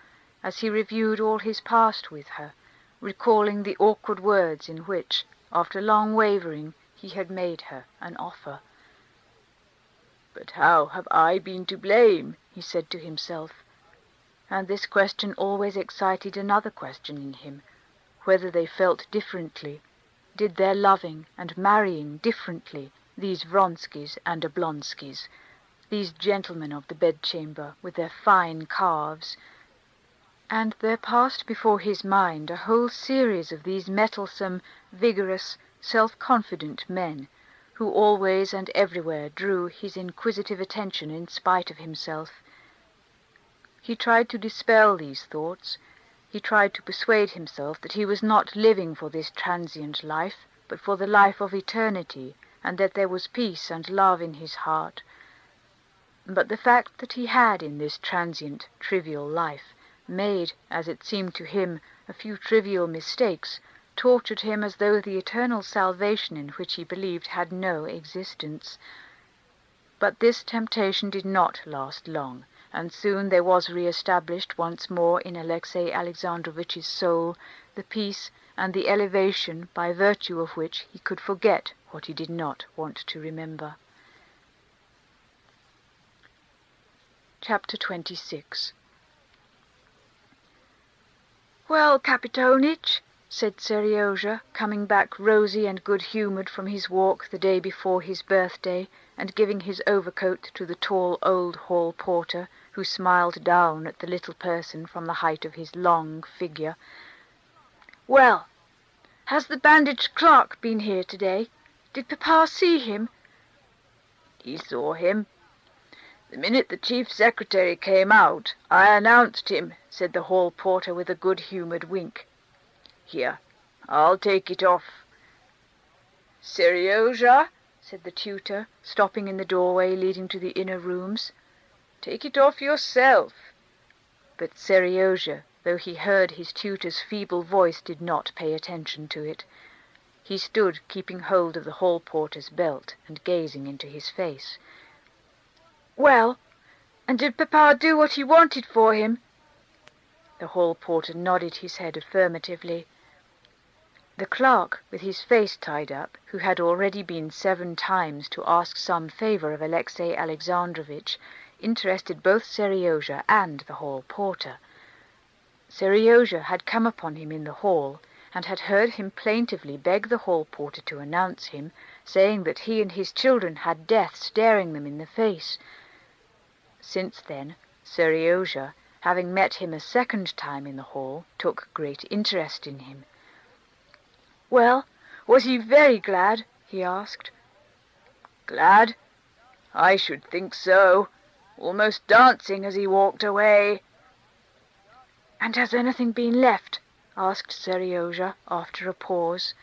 as he reviewed all his past with her, recalling the awkward words in which, after long wavering, he had made her an offer. "But how have I been to blame?" he said to himself. And this question always excited another question in him, whether they felt differently, did their loving and marrying differently, these Vronskys and Oblonskys, these gentlemen of the bedchamber with their fine calves. And there passed before his mind a whole series of these mettlesome, vigorous, self-confident men, who always and everywhere drew his inquisitive attention in spite of himself. He tried to dispel these thoughts. He tried to persuade himself that he was not living for this transient life, but for the life of eternity, and that there was peace and love in his heart. But the fact that he had in this transient, trivial life made, as it seemed to him, a few trivial mistakes, tortured him as though the eternal salvation in which he believed had no existence. But this temptation did not last long, and soon there was re-established once more in Alexey Alexandrovitch's soul the peace and the elevation by virtue of which he could forget what he did not want to remember. Chapter 26. "Well, Kapitonitch," said Seryozha, coming back rosy and good-humoured from his walk the day before his birthday, and giving his overcoat to the tall old hall porter, who smiled down at the little person from the height of his long figure. "Well, Has the bandaged clerk been here today? Did Papa see him?" "He saw him. The minute the chief secretary came out, I announced him," said the hall porter with a good-humoured wink. "Here, I'll take it off." "Seryozha," said the tutor, stopping in the doorway leading to the inner rooms, "take it off yourself." But Seryozha, though he heard his tutor's feeble voice, did not pay attention to it. He stood keeping hold of the hall porter's belt and gazing into his face. "Well, and did Papa do what he wanted for him?" The hall porter nodded his head affirmatively. The clerk, with his face tied up, who had already been 7 times to ask some favour of Alexey Alexandrovitch, interested both Seryozha and the hall porter. Seryozha had come upon him in the hall, and had heard him plaintively beg the hall porter to announce him, saying that he and his children had death staring them in the face. Since then, Seryozha, having met him a 2nd time in the hall, took great interest in him. "Well, was he very glad?" he asked. "Glad? I should think so. Almost dancing as he walked away." "And has anything been left?" asked Seryozha after a pause.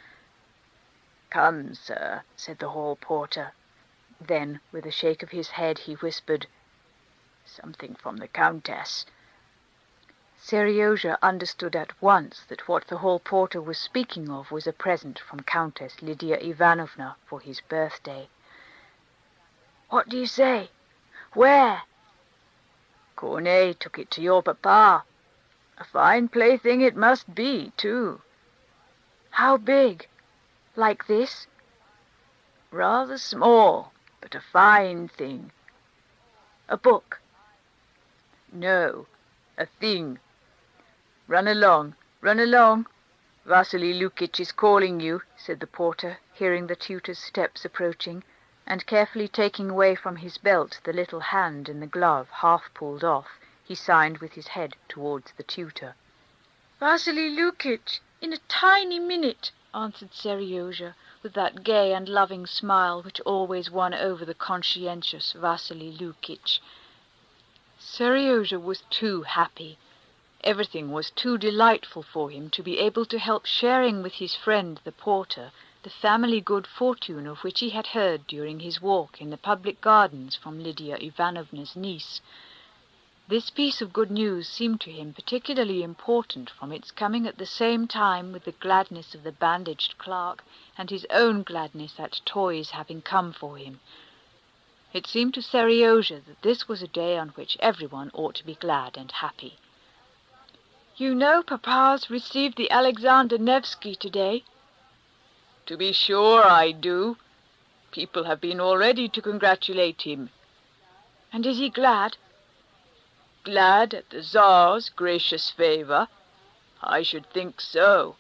"Come, sir," said the hall porter. Then, with a shake of his head, he whispered, "Something from the countess." Seryozha understood at once that what the hall porter was speaking of was a present from Countess Lydia Ivanovna for his birthday. "What do you say? Where?" "Cornet took it to your papa. A fine plaything it must be, too." "How big? Like this?" "Rather small, but a fine thing." "A book?" "No, a thing. Run along, run along. Vasily Lukitch is calling you," said the porter, hearing the tutor's steps approaching, and carefully taking away from his belt the little hand in the glove half pulled off, he signed with his head towards the tutor. "Vasily Lukitch, in a tiny minute," answered Seryozha, with that gay and loving smile which always won over the conscientious Vasily Lukitch. Seryozha was too happy. Everything was too delightful for him to be able to help sharing with his friend the porter the family good fortune of which he had heard during his walk in the public gardens from Lydia Ivanovna's niece. This piece of good news seemed to him particularly important from its coming at the same time with the gladness of the bandaged clerk and his own gladness at toys having come for him. It seemed to Seryozha that this was a day on which everyone ought to be glad and happy. "You know Papa's received the Alexander Nevsky today." "To be sure I do. People have been already to congratulate him." "And is he glad?" "Glad at the Tsar's gracious favour? I should think so.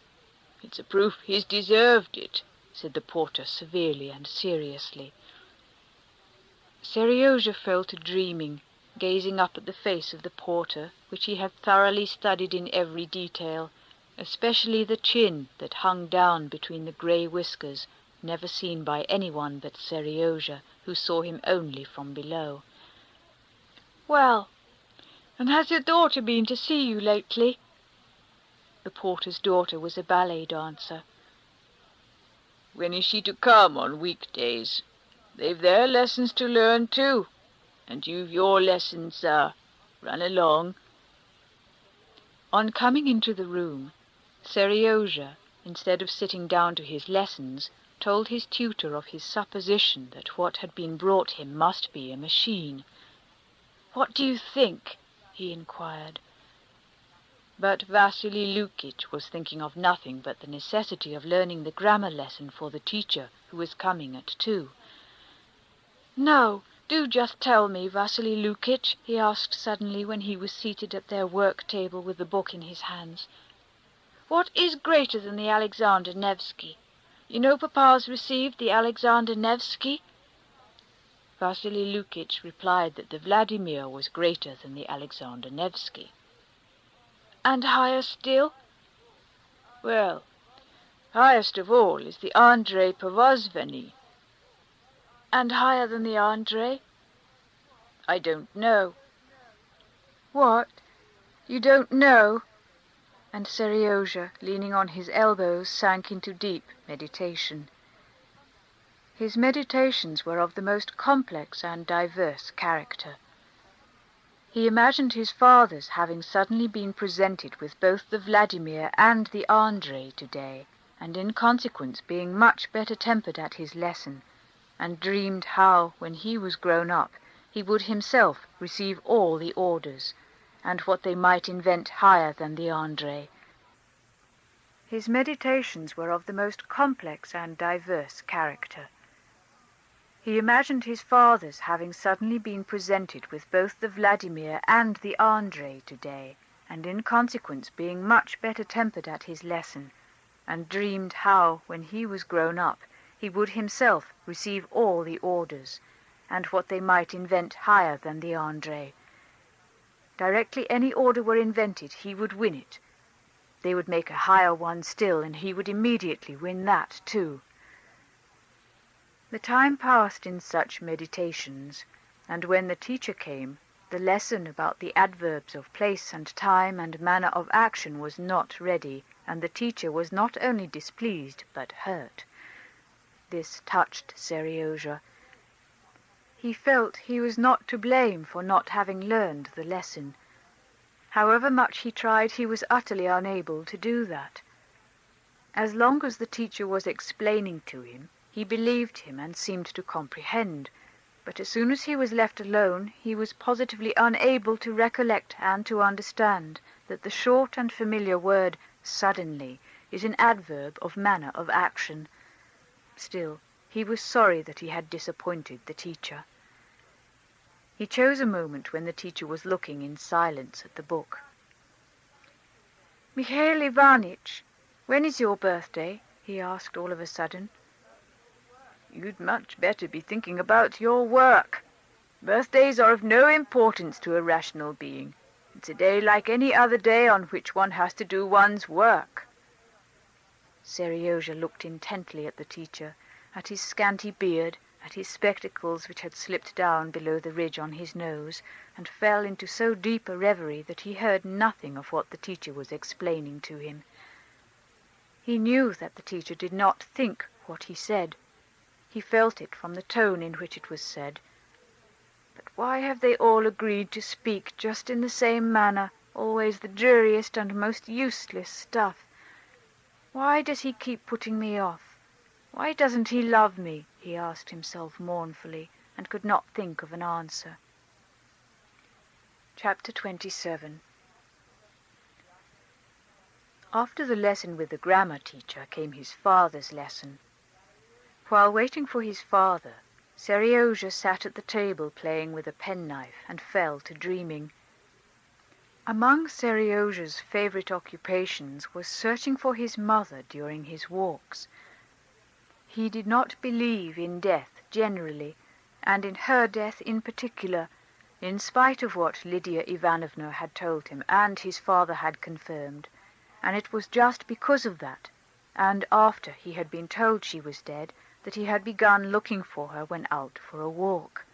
It's a proof he's deserved it," said the porter severely and seriously. Seryozha fell to dreaming, gazing up at the face of the porter, which he had thoroughly studied in every detail, especially the chin that hung down between the grey whiskers, never seen by anyone but Seryozha, who saw him only from below. "Well, and has your daughter been to see you lately?" The porter's daughter was a ballet dancer. "When is she to come on weekdays? They've their lessons to learn too. And you've your lessons, sir. Run along." On coming into the room, Seryozha, instead of sitting down to his lessons, told his tutor of his supposition that what had been brought him must be a machine. "What do you think?" he inquired. But Vasily Lukitch was thinking of nothing but the necessity of learning the grammar lesson for the teacher, who was coming at 2. "No, do just tell me, Vasily Lukitch," he asked suddenly when he was seated at their work-table with the book in his hands. "What is greater than the Alexander Nevsky? You know Papa's received the Alexander Nevsky?" Vasily Lukitch replied that the Vladimir was greater than the Alexander Nevsky. "And higher still?" "Well, Highest of all is the Andrei Povozveny. And higher than the Andrei? I don't know. What? You don't know? And Seryozha, leaning on his elbows, sank into deep meditation. His meditations were of the most complex and diverse character. He imagined his father's having suddenly been presented with both the Vladimir and the Andrei today, and in consequence being much better tempered at his lesson, and dreamed how, when he was grown up, he would himself receive all the orders, and what they might invent higher than the Andrei. His meditations were of the most complex and diverse character. He imagined his father's having suddenly been presented with both the Vladimir and the Andrei today, and in consequence being much better tempered at his lesson, and dreamed how, when he was grown up, he would himself receive all the orders, and what they might invent higher than the Andrei. Directly any order were invented, he would win it. They would make a higher one still, and he would immediately win that too. The time passed in such meditations, and when the teacher came, the lesson about the adverbs of place and time and manner of action was not ready, and the teacher was not only displeased but hurt. This touched Seryozha. He felt he was not to blame for not having learned the lesson. However much he tried, he was utterly unable to do that. As long as the teacher was explaining to him, he believed him and seemed to comprehend, but as soon as he was left alone, he was positively unable to recollect and to understand that the short and familiar word suddenly is an adverb of manner of action. Still, he was sorry that he had disappointed the teacher. He chose a moment when the teacher was looking in silence at the book. "Mikhail Ivanitch, when is your birthday?" he asked all of a sudden. "You'd much better be thinking about your work. Birthdays are of no importance to a rational being. It's a day like any other day on which one has to do one's work." Seryozha looked intently at the teacher, at his scanty beard, at his spectacles which had slipped down below the ridge on his nose, and fell into so deep a reverie that he heard nothing of what the teacher was explaining to him. He knew that the teacher did not think what he said. He felt it from the tone in which it was said. But why have they all agreed to speak just in the same manner, always the dreariest and most useless stuff? Why does he keep putting me off? Why doesn't he love me? He asked himself mournfully, and could not think of an answer. Chapter 27. After the lesson with the grammar teacher came his father's lesson. While waiting for his father, Seryozha sat at the table playing with a penknife and fell to dreaming. Among Seryozha's favorite occupations was searching for his mother during his walks. He did not believe in death generally, and in her death in particular, in spite of what Lydia Ivanovna had told him and his father had confirmed, and it was just because of that, and after he had been told she was dead, that he had begun looking for her when out for a walk.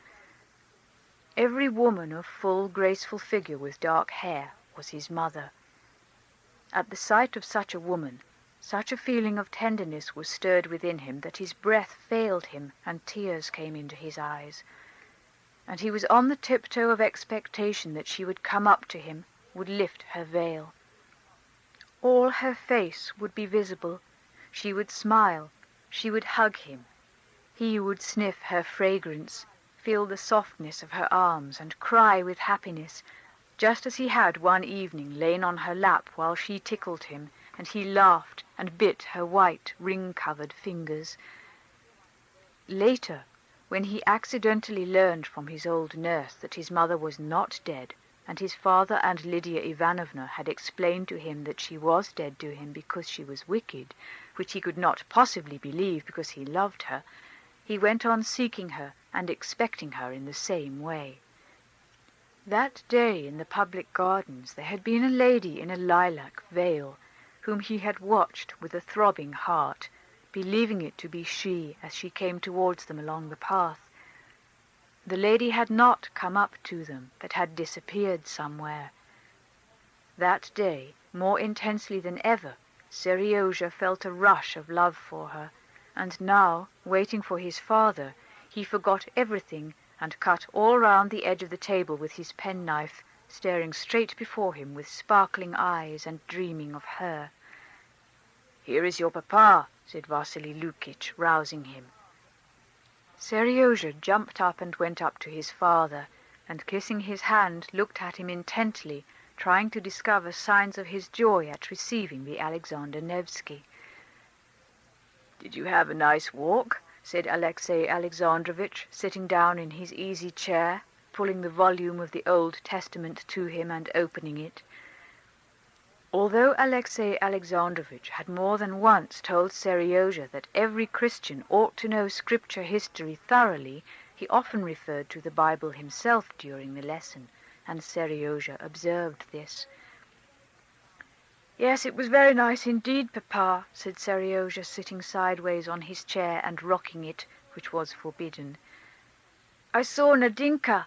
Every woman of full, graceful figure with dark hair was his mother. At the sight of such a woman, such a feeling of tenderness was stirred within him that his breath failed him and tears came into his eyes. And he was on the tiptoe of expectation that she would come up to him, would lift her veil. All her face would be visible. She would smile. She would hug him. He would sniff her fragrance, feel the softness of her arms, and cry with happiness, just as he had one evening lain on her lap while she tickled him, and he laughed and bit her white, ring-covered fingers. Later, when he accidentally learned from his old nurse that his mother was not dead, and his father and Lydia Ivanovna had explained to him that she was dead to him because she was wicked, which he could not possibly believe because he loved her, he went on seeking her and expecting her in the same way. That day in the public gardens there had been a lady in a lilac veil, whom he had watched with a throbbing heart, believing it to be she as she came towards them along the path. The lady had not come up to them, but had disappeared somewhere. That day, more intensely than ever, Seryozha felt a rush of love for her, and now, waiting for his father, he forgot everything and cut all round the edge of the table with his penknife, staring straight before him with sparkling eyes and dreaming of her. "Here is your papa," said Vasily Lukitch, rousing him. Seryozha jumped up and went up to his father, and kissing his hand looked at him intently, trying to discover signs of his joy at receiving the Alexander Nevsky. "Did you have a nice walk?" said Alexey Alexandrovitch, sitting down in his easy chair, pulling the volume of the Old Testament to him and opening it. Although Alexey Alexandrovitch had more than once told Seryozha that every Christian ought to know Scripture history thoroughly, he often referred to the Bible himself during the lesson, and Seryozha observed this. "Yes, it was very nice indeed, Papa," said Seryozha, sitting sideways on his chair and rocking it, which was forbidden. "I saw Nadinka."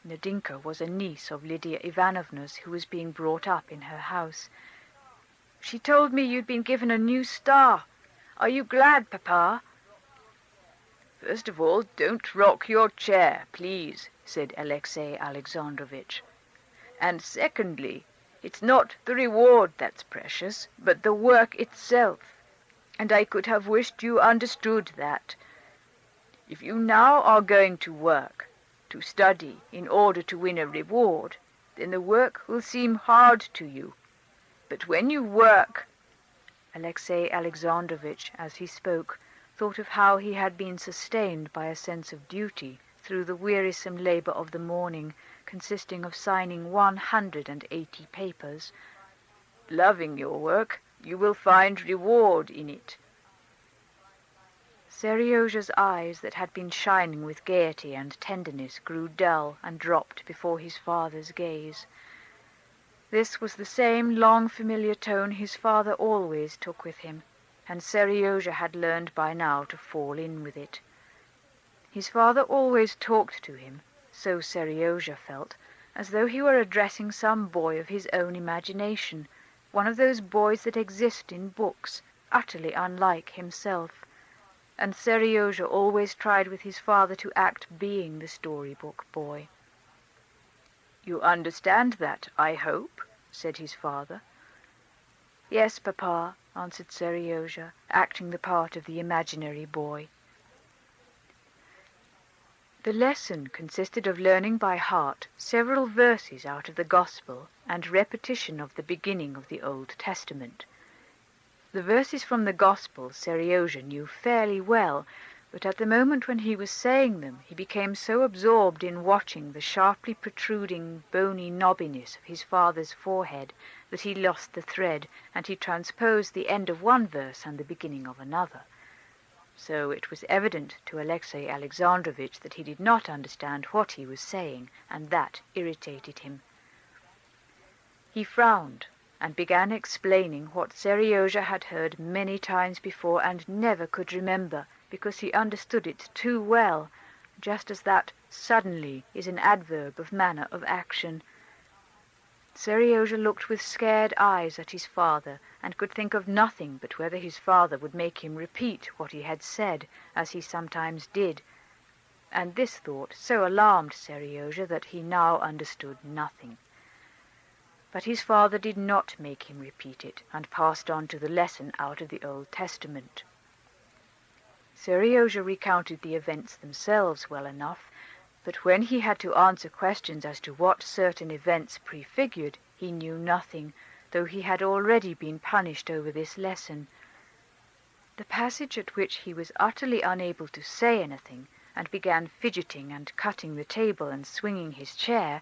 Nadinka was a niece of Lydia Ivanovna's who was being brought up in her house. "She told me you'd been given a new star. Are you glad, Papa?" "First of all, don't rock your chair, please," said Alexey Alexandrovitch. "And secondly, it's not the reward that's precious, but the work itself. And I could have wished you understood that. If you now are going to work, to study in order to win a reward, then the work will seem hard to you. But when you work—" Alexey Alexandrovitch, as he spoke, thought of how he had been sustained by a sense of duty through the wearisome labor of the morning, consisting of signing 180 papers. "Loving your work, you will find reward in it." Seryozha's eyes, that had been shining with gaiety and tenderness, grew dull and dropped before his father's gaze. This was the same long familiar tone his father always took with him, and Seryozha had learned by now to fall in with it. His father always talked to him, so Seryozha felt, as though he were addressing some boy of his own imagination, one of those boys that exist in books, utterly unlike himself. And Seryozha always tried with his father to act being the storybook boy. "You understand that, I hope?" said his father. "Yes, Papa," answered Seryozha, acting the part of the imaginary boy. The lesson consisted of learning by heart several verses out of the Gospel and repetition of the beginning of the Old Testament. The verses from the Gospel Seryozha knew fairly well, but at the moment when he was saying them he became so absorbed in watching the sharply protruding bony knobbiness of his father's forehead that he lost the thread, and he transposed the end of one verse and the beginning of another. So it was evident to Alexey Alexandrovitch that he did not understand what he was saying, and that irritated him. He frowned and began explaining what Seryozha had heard many times before and never could remember, because he understood it too well, just as that "suddenly" is an adverb of manner of action. Seryozha looked with scared eyes at his father, and could think of nothing but whether his father would make him repeat what he had said, as he sometimes did, and this thought so alarmed Seryozha that he now understood nothing. But his father did not make him repeat it, and passed on to the lesson out of the Old Testament. Seryozha recounted the events themselves well enough, but when he had to answer questions as to what certain events prefigured, he knew nothing, though he had already been punished over this lesson. The passage at which he was utterly unable to say anything, and began fidgeting and cutting the table and swinging his chair,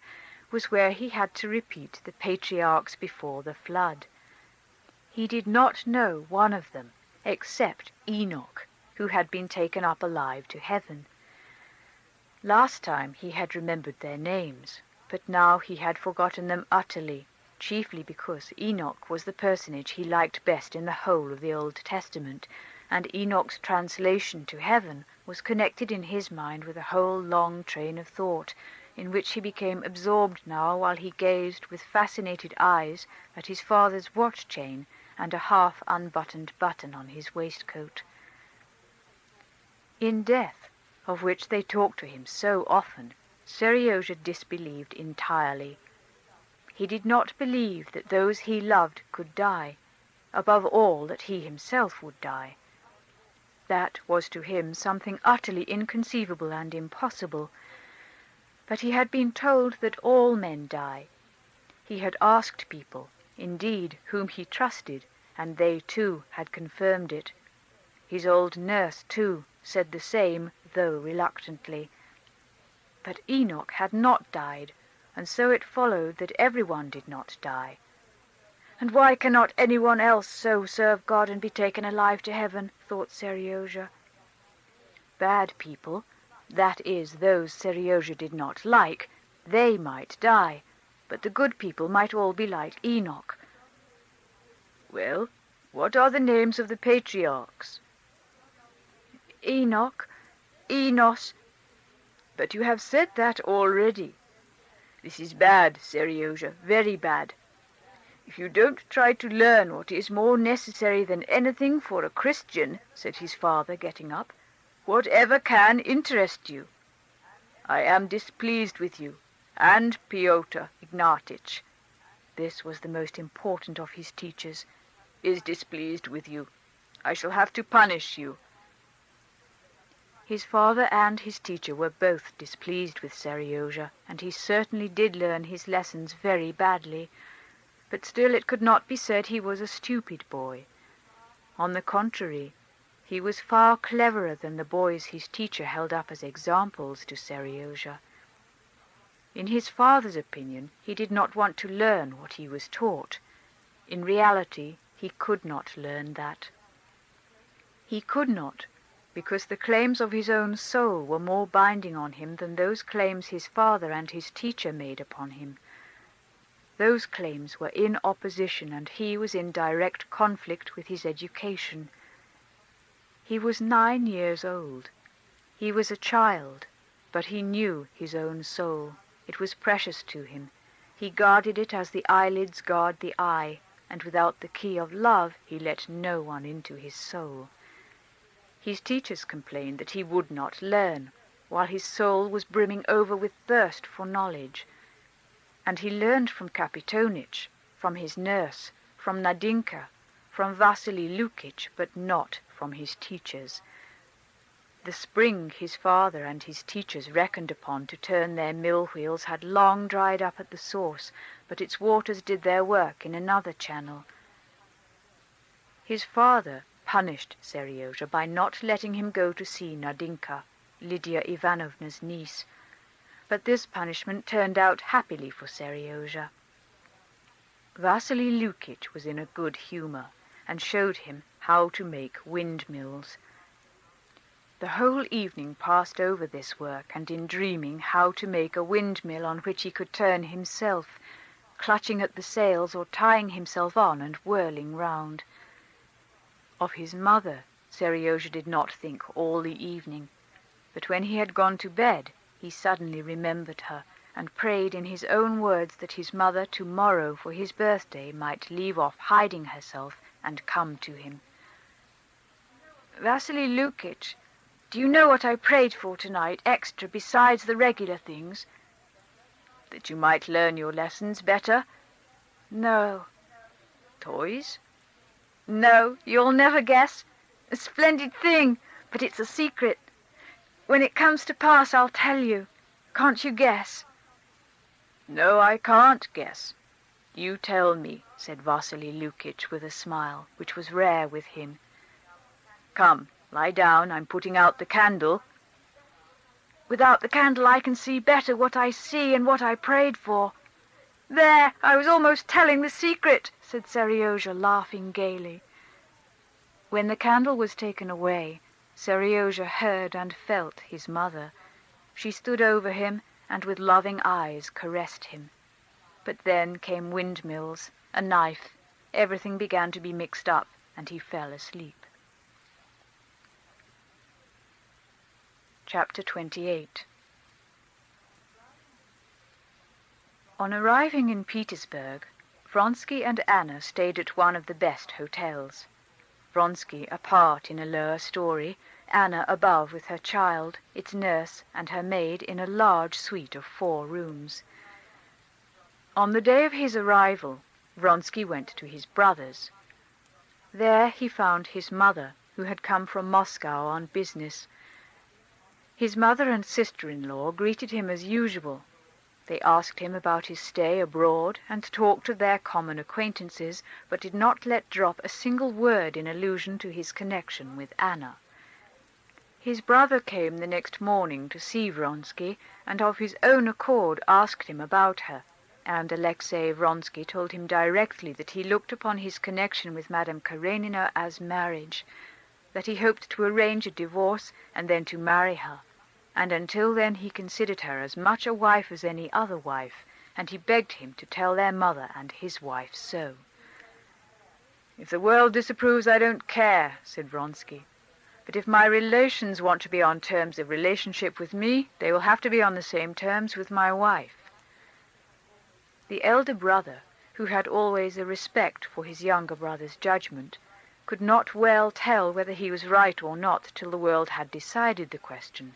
was where he had to repeat the patriarchs before the flood. He did not know one of them, except Enoch, who had been taken up alive to heaven. Last time he had remembered their names, but now he had forgotten them utterly, chiefly because Enoch was the personage he liked best in the whole of the Old Testament, and Enoch's translation to heaven was connected in his mind with a whole long train of thought, in which he became absorbed now while he gazed with fascinated eyes at his father's watch-chain and a half-unbuttoned button on his waistcoat. In death, of which they talked to him so often, Seryozha disbelieved entirely. He did not believe that those he loved could die, above all that he himself would die. That was to him something utterly inconceivable and impossible. But he had been told that all men die. He had asked people, indeed, whom he trusted, and they too had confirmed it. His old nurse, too, said the same, though reluctantly. But Enoch had not died, and so it followed that everyone did not die. And why cannot anyone else so serve God and be taken alive to heaven, thought Seryozha. Bad people, that is, those Seryozha did not like, they might die, but the good people might all be like Enoch. Well, what are the names of the patriarchs? Enoch, Enos. But you have said that already. This is bad, Seryozha, very bad. If you don't try to learn what is more necessary than anything for a Christian, said his father, getting up, whatever can interest you. I am displeased with you, and Pyotr Ignatitch, this was the most important of his teachers, is displeased with you. I shall have to punish you. His father and his teacher were both displeased with Seryozha, and he certainly did learn his lessons very badly, but still it could not be said he was a stupid boy. On the contrary, he was far cleverer than the boys his teacher held up as examples to Seryozha. In his father's opinion, he did not want to learn what he was taught. In reality, he could not learn that. He could not, because the claims of his own soul were more binding on him than those claims his father and his teacher made upon him. Those claims were in opposition, and he was in direct conflict with his education. He was 9 years old. He was a child, but he knew his own soul. It was precious to him. He guarded it as the eyelids guard the eye, and without the key of love he let no one into his soul. His teachers complained that he would not learn, while his soul was brimming over with thirst for knowledge. And he learned from Kapitonich, from his nurse, from Nadinka, from Vasily Lukitch, but not from his teachers. The spring his father and his teachers reckoned upon to turn their mill wheels had long dried up at the source, but its waters did their work in another channel. His father punished Seryozha by not letting him go to see Nadinka, Lydia Ivanovna's niece, but this punishment turned out happily for Seryozha. Vasily Lukitch was in a good humor, and showed him how to make windmills. The whole evening passed over this work, and in dreaming how to make a windmill on which he could turn himself, clutching at the sails or tying himself on and whirling round. Of his mother, Seryozha did not think all the evening, but when he had gone to bed, he suddenly remembered her, and prayed in his own words that his mother tomorrow for his birthday might leave off hiding herself and come to him. Vasily Lukitch, do you know what I prayed for tonight, extra besides the regular things? That you might learn your lessons better? No. Toys? No, you'll never guess. A splendid thing, but it's a secret. When it comes to pass, I'll tell you. Can't you guess? No, I can't guess. You tell me, said Vasily Lukitch with a smile, which was rare with him. Come, lie down, I'm putting out the candle. Without the candle I can see better what I see and what I prayed for. There, I was almost telling the secret, said Seryozha, laughing gaily. When the candle was taken away, Seryozha heard and felt his mother. She stood over him and with loving eyes caressed him. But then came windmills, a knife, everything began to be mixed up, and he fell asleep. Chapter 28. On arriving in Petersburg, Vronsky and Anna stayed at one of the best hotels. Vronsky apart in a lower story, Anna above with her child, its nurse, and her maid in a large suite of 4 rooms. On the day of his arrival, Vronsky went to his brother's. There he found his mother, who had come from Moscow on business. His mother and sister-in-law greeted him as usual. They asked him about his stay abroad and talked of their common acquaintances, but did not let drop a single word in allusion to his connection with Anna. His brother came the next morning to see Vronsky, and of his own accord asked him about her, and Alexei Vronsky told him directly that he looked upon his connection with Madame Karenina as marriage, that he hoped to arrange a divorce and then to marry her, and until then he considered her as much a wife as any other wife, and he begged him to tell their mother and his wife so. "If the world disapproves, I don't care," said Vronsky. "But if my relations want to be on terms of relationship with me, they will have to be on the same terms with my wife." The elder brother, who had always a respect for his younger brother's judgment, could not well tell whether he was right or not till the world had decided the question.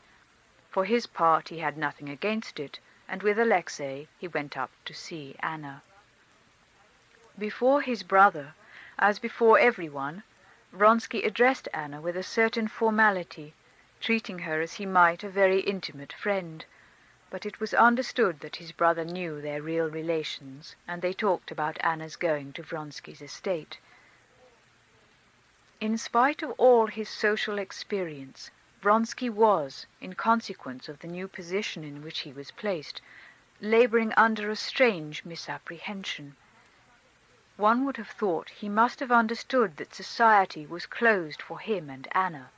For his part he had nothing against it, and with Alexei he went up to see Anna. Before his brother, as before everyone, Vronsky addressed Anna with a certain formality, treating her as he might a very intimate friend. But it was understood that his brother knew their real relations, and they talked about Anna's going to Vronsky's estate. In spite of all his social experience, Vronsky was, in consequence of the new position in which he was placed, laboring under a strange misapprehension. One would have thought he must have understood that society was closed for him and Anna,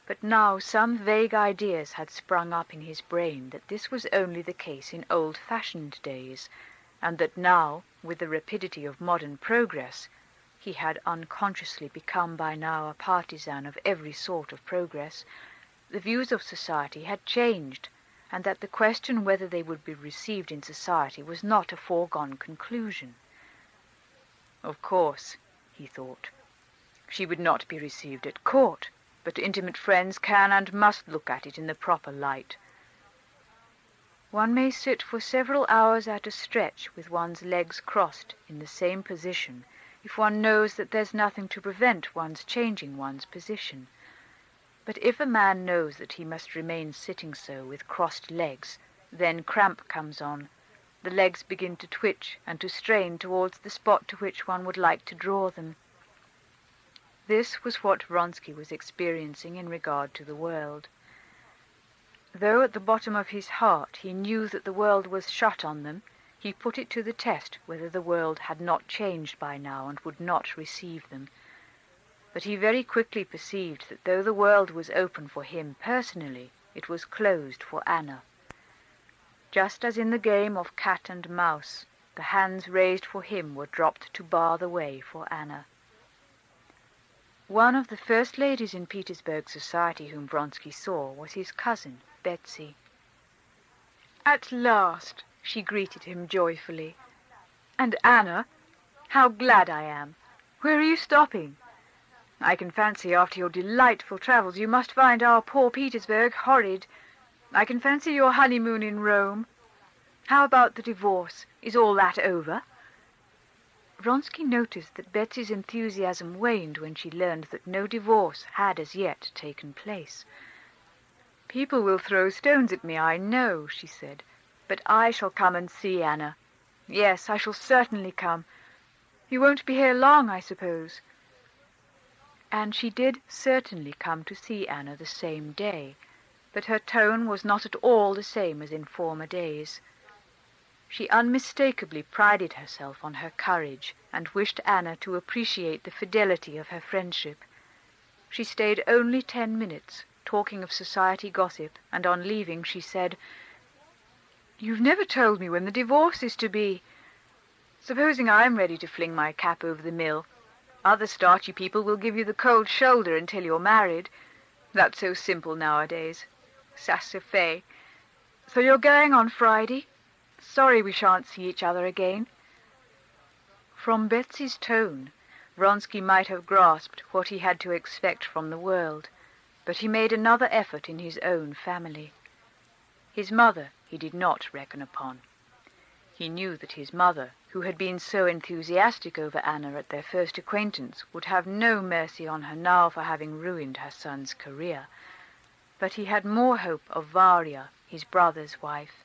but now some vague ideas had sprung up in his brain that this was only the case in old-fashioned days, and that now, with the rapidity of modern progress, he had unconsciously become by now a partisan of every sort of progress, the views of society had changed, and that the question whether they would be received in society was not a foregone conclusion. Of course, he thought, she would not be received at court, but intimate friends can and must look at it in the proper light. One may sit for several hours at a stretch with one's legs crossed in the same position if one knows that there's nothing to prevent one's changing one's position. But if a man knows that he must remain sitting so with crossed legs, then cramp comes on, the legs begin to twitch and to strain towards the spot to which one would like to draw them. This was what Vronsky was experiencing in regard to the world. Though at the bottom of his heart he knew that the world was shut on them, he put it to the test whether the world had not changed by now and would not receive them. But he very quickly perceived that though the world was open for him personally, it was closed for Anna. Just as in the game of cat and mouse, the hands raised for him were dropped to bar the way for Anna. One of the first ladies in Petersburg society whom Vronsky saw was his cousin, Betsy. "At last," she greeted him joyfully. "And Anna? How glad I am! Where are you stopping? I can fancy after your delightful travels you must find our poor Petersburg horrid. I can fancy your honeymoon in Rome. How about the divorce? Is all that over?" Vronsky noticed that Betsy's enthusiasm waned when she learned that no divorce had as yet taken place. "People will throw stones at me, I know," she said, "but I shall come and see Anna. Yes, I shall certainly come. You won't be here long, I suppose?" And she did certainly come to see Anna the same day, but her tone was not at all the same as in former days. She unmistakably prided herself on her courage and wished Anna to appreciate the fidelity of her friendship. She stayed only 10 minutes, talking of society gossip, and on leaving she said, "You've never told me when the divorce is to be. Supposing I'm ready to fling my cap over the mill, other starchy people will give you the cold shoulder until you're married. That's so simple nowadays. Ça se fait. So you're going on Friday? Sorry we shan't see each other again." From Betsy's tone, Vronsky might have grasped what he had to expect from the world, but he made another effort in his own family. His mother he did not reckon upon. He knew that his mother, who had been so enthusiastic over Anna at their first acquaintance, would have no mercy on her now for having ruined her son's career. But he had more hope of Varya, his brother's wife.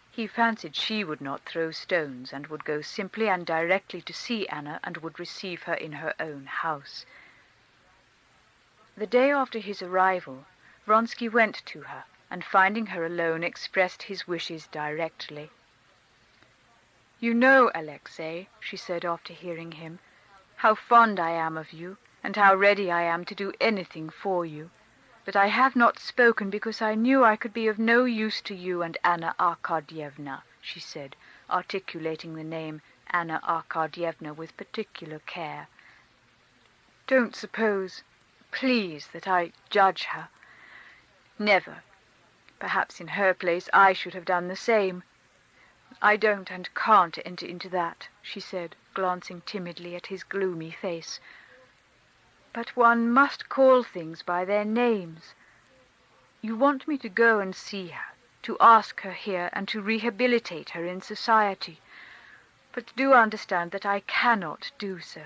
He fancied she would not throw stones, and would go simply and directly to see Anna, and would receive her in her own house. The day after his arrival, Vronsky went to her, and finding her alone, expressed his wishes directly. "You know, Alexei," she said after hearing him, "how fond I am of you, and how ready I am to do anything for you. But I have not spoken because I knew I could be of no use to you and Anna Arkadyevna," she said, articulating the name Anna Arkadyevna with particular care. "Don't suppose, please, that I judge her. Never. Perhaps in her place I should have done the same. I don't and can't enter into that," she said, glancing timidly at his gloomy face. "But one must call things by their names. You want me to go and see her, to ask her here, and to rehabilitate her in society. But do understand that I cannot do so.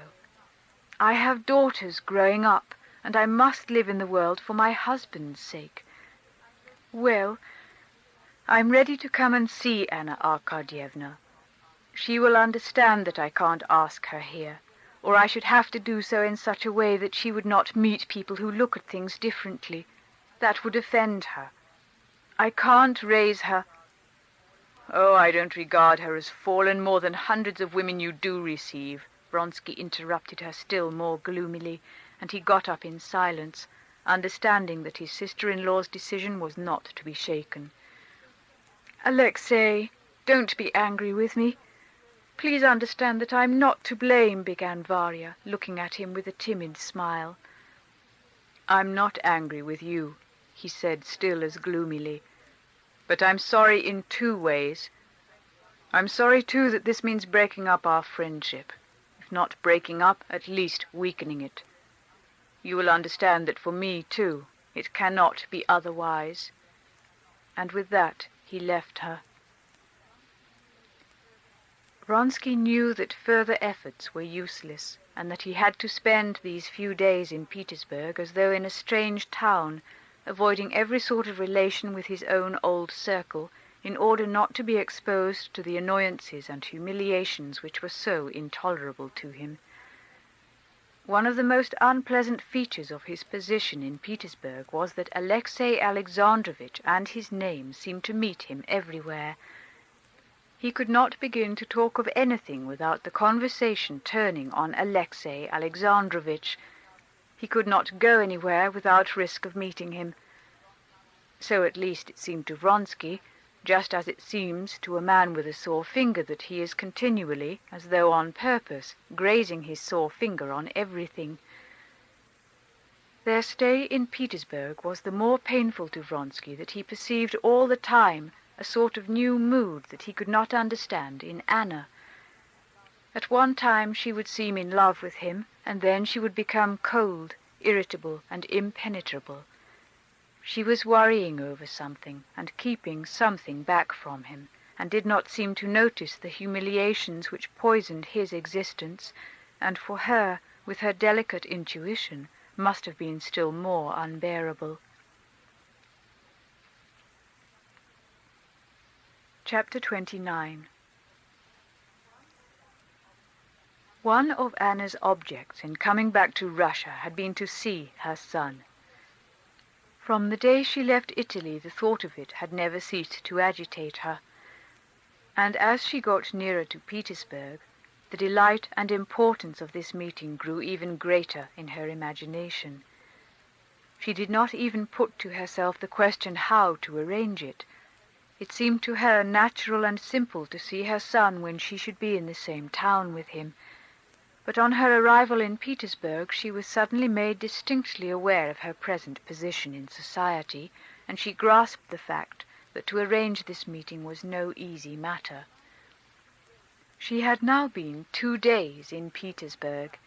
I have daughters growing up, and I must live in the world for my husband's sake. Well, I'm ready to come and see Anna Arkadyevna. She will understand that I can't ask her here, or I should have to do so in such a way that she would not meet people who look at things differently. That would offend her. I can't raise her—" "Oh, I don't regard her as fallen more than hundreds of women you do receive," Vronsky interrupted her still more gloomily, and he got up in silence, understanding that his sister-in-law's decision was not to be shaken. "Alexei, don't be angry with me. Please understand that I'm not to blame," began Varya, looking at him with a timid smile. "I'm not angry with you," he said, still as gloomily. "But I'm sorry in two ways. I'm sorry, too, that this means breaking up our friendship. If not breaking up, at least weakening it. You will understand that for me, too, it cannot be otherwise." And with that he left her. Vronsky knew that further efforts were useless, and that he had to spend these few days in Petersburg as though in a strange town, avoiding every sort of relation with his own old circle, in order not to be exposed to the annoyances and humiliations which were so intolerable to him. One of the most unpleasant features of his position in Petersburg was that Alexei Alexandrovitch and his name seemed to meet him everywhere. He could not begin to talk of anything without the conversation turning on Alexei Alexandrovitch. He could not go anywhere without risk of meeting him. So at least it seemed to Vronsky, just as it seems to a man with a sore finger that he is continually, as though on purpose, grazing his sore finger on everything. Their stay in Petersburg was the more painful to Vronsky that he perceived all the time a sort of new mood that he could not understand in Anna. At one time she would seem in love with him, and then she would become cold, irritable, and impenetrable. She was worrying over something, and keeping something back from him, and did not seem to notice the humiliations which poisoned his existence, and for her, with her delicate intuition, must have been still more unbearable. Chapter 29. One of Anna's objects in coming back to Russia had been to see her son. From the day she left Italy, the thought of it had never ceased to agitate her, and as she got nearer to Petersburg, the delight and importance of this meeting grew even greater in her imagination. She did not even put to herself the question how to arrange it. It seemed to her natural and simple to see her son when she should be in the same town with him. But on her arrival in Petersburg she was suddenly made distinctly aware of her present position in society, and she grasped the fact that to arrange this meeting was no easy matter. She had now been 2 days in Petersburg.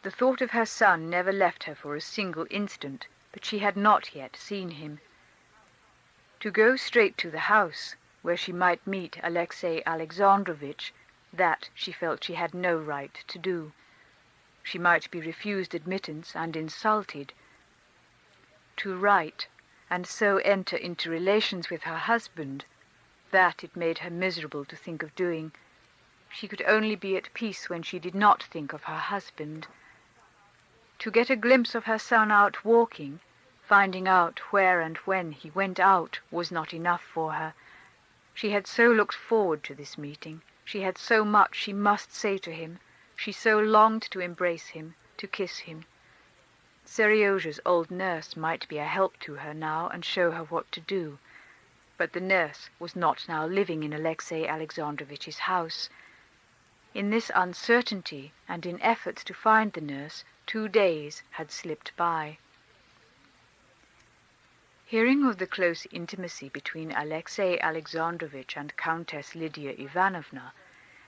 The thought of her son never left her for a single instant, but she had not yet seen him. To go straight to the house, where she might meet Alexey Alexandrovitch, that she felt she had no right to do. She might be refused admittance and insulted. To write, and so enter into relations with her husband, that it made her miserable to think of doing. She could only be at peace when she did not think of her husband. To get a glimpse of her son out walking, finding out where and when he went out, was not enough for her. She had so looked forward to this meeting. She had so much she must say to him. She so longed to embrace him, to kiss him. Seriozha's old nurse might be a help to her now and show her what to do. But the nurse was not now living in Alexey Alexandrovitch's house. In this uncertainty and in efforts to find the nurse, 2 days had slipped by. Hearing of the close intimacy between Alexey Alexandrovitch and Countess Lydia Ivanovna,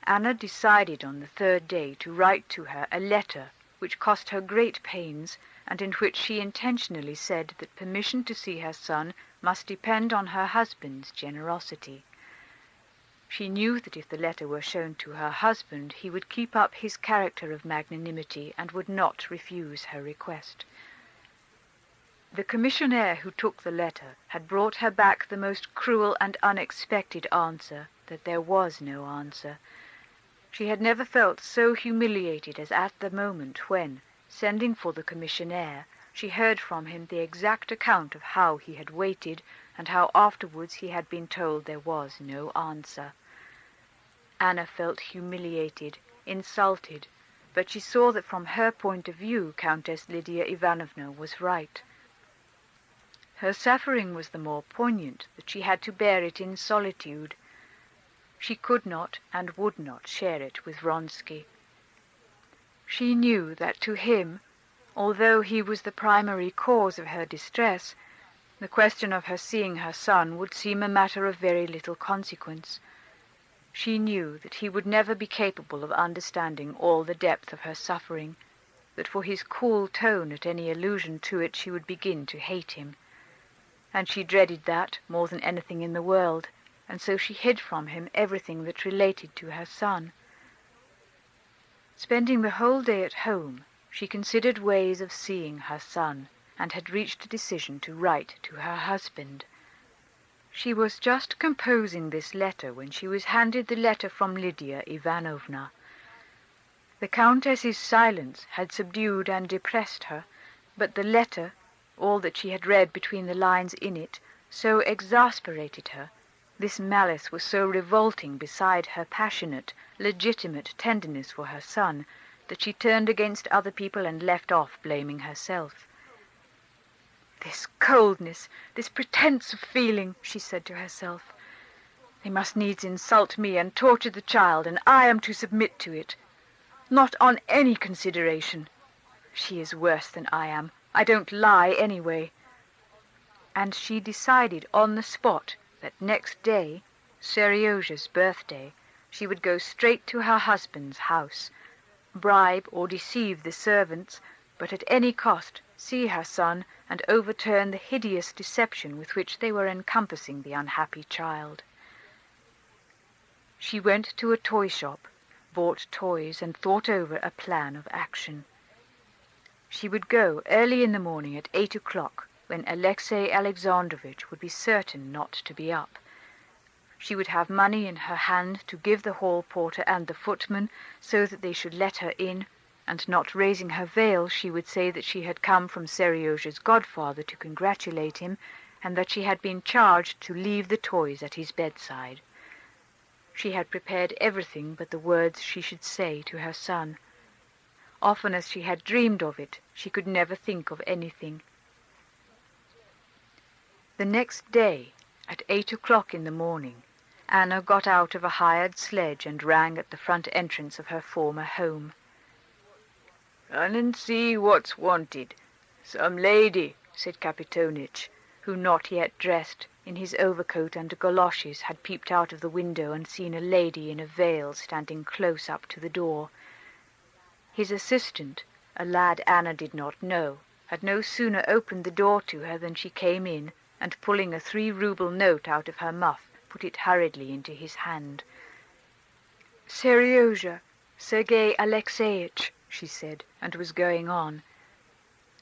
Anna decided on the 3rd day to write to her a letter which cost her great pains, and in which she intentionally said that permission to see her son must depend on her husband's generosity. She knew that if the letter were shown to her husband, he would keep up his character of magnanimity and would not refuse her request. The commissionaire who took the letter had brought her back the most cruel and unexpected answer, that there was no answer. She had never felt so humiliated as at the moment when, sending for the commissionaire, she heard from him the exact account of how he had waited, and how afterwards he had been told there was no answer. Anna felt humiliated, insulted, but she saw that from her point of view Countess Lydia Ivanovna was right. Her suffering was the more poignant that she had to bear it in solitude. She could not and would not share it with Vronsky. She knew that to him, although he was the primary cause of her distress, the question of her seeing her son would seem a matter of very little consequence. She knew that he would never be capable of understanding all the depth of her suffering, that for his cool tone at any allusion to it she would begin to hate him. And she dreaded that more than anything in the world, and so she hid from him everything that related to her son. Spending the whole day at home, she considered ways of seeing her son, and had reached a decision to write to her husband. She was just composing this letter when she was handed the letter from Lydia Ivanovna. The Countess's silence had subdued and depressed her, but the letter, all that she had read between the lines in it, so exasperated her, this malice was so revolting beside her passionate, legitimate tenderness for her son, that she turned against other people and left off blaming herself. "This coldness, this pretence of feeling," she said to herself. "They must needs insult me and torture the child, and I am to submit to it. Not on any consideration. She is worse than I am. I don't lie anyway." And she decided on the spot that next day, Seriozha's birthday, she would go straight to her husband's house, bribe or deceive the servants, but at any cost see her son and overturn the hideous deception with which they were encompassing the unhappy child. She went to a toy shop, bought toys, and thought over a plan of action. She would go early in the morning at 8 o'clock, when Alexey Alexandrovitch would be certain not to be up. She would have money in her hand to give the hall porter and the footman, so that they should let her in, and not raising her veil, she would say that she had come from Seriozha's godfather to congratulate him, and that she had been charged to leave the toys at his bedside. She had prepared everything but the words she should say to her son. Often as she had dreamed of it, she could never think of anything. The next day, At 8 o'clock in the morning, Anna got out of a hired sledge and rang at the front entrance of her former home. "Run and see what's wanted. Some lady," said Kapitonich, who, not yet dressed, in his overcoat and goloshes, had peeped out of the window and seen a lady in a veil standing close up to the door. His assistant, a lad Anna did not know, had no sooner opened the door to her than she came in, and pulling a 3-ruble note out of her muff, put it hurriedly into his hand. "Seryozha, Sergei Alexeyitch," she said, and was going on.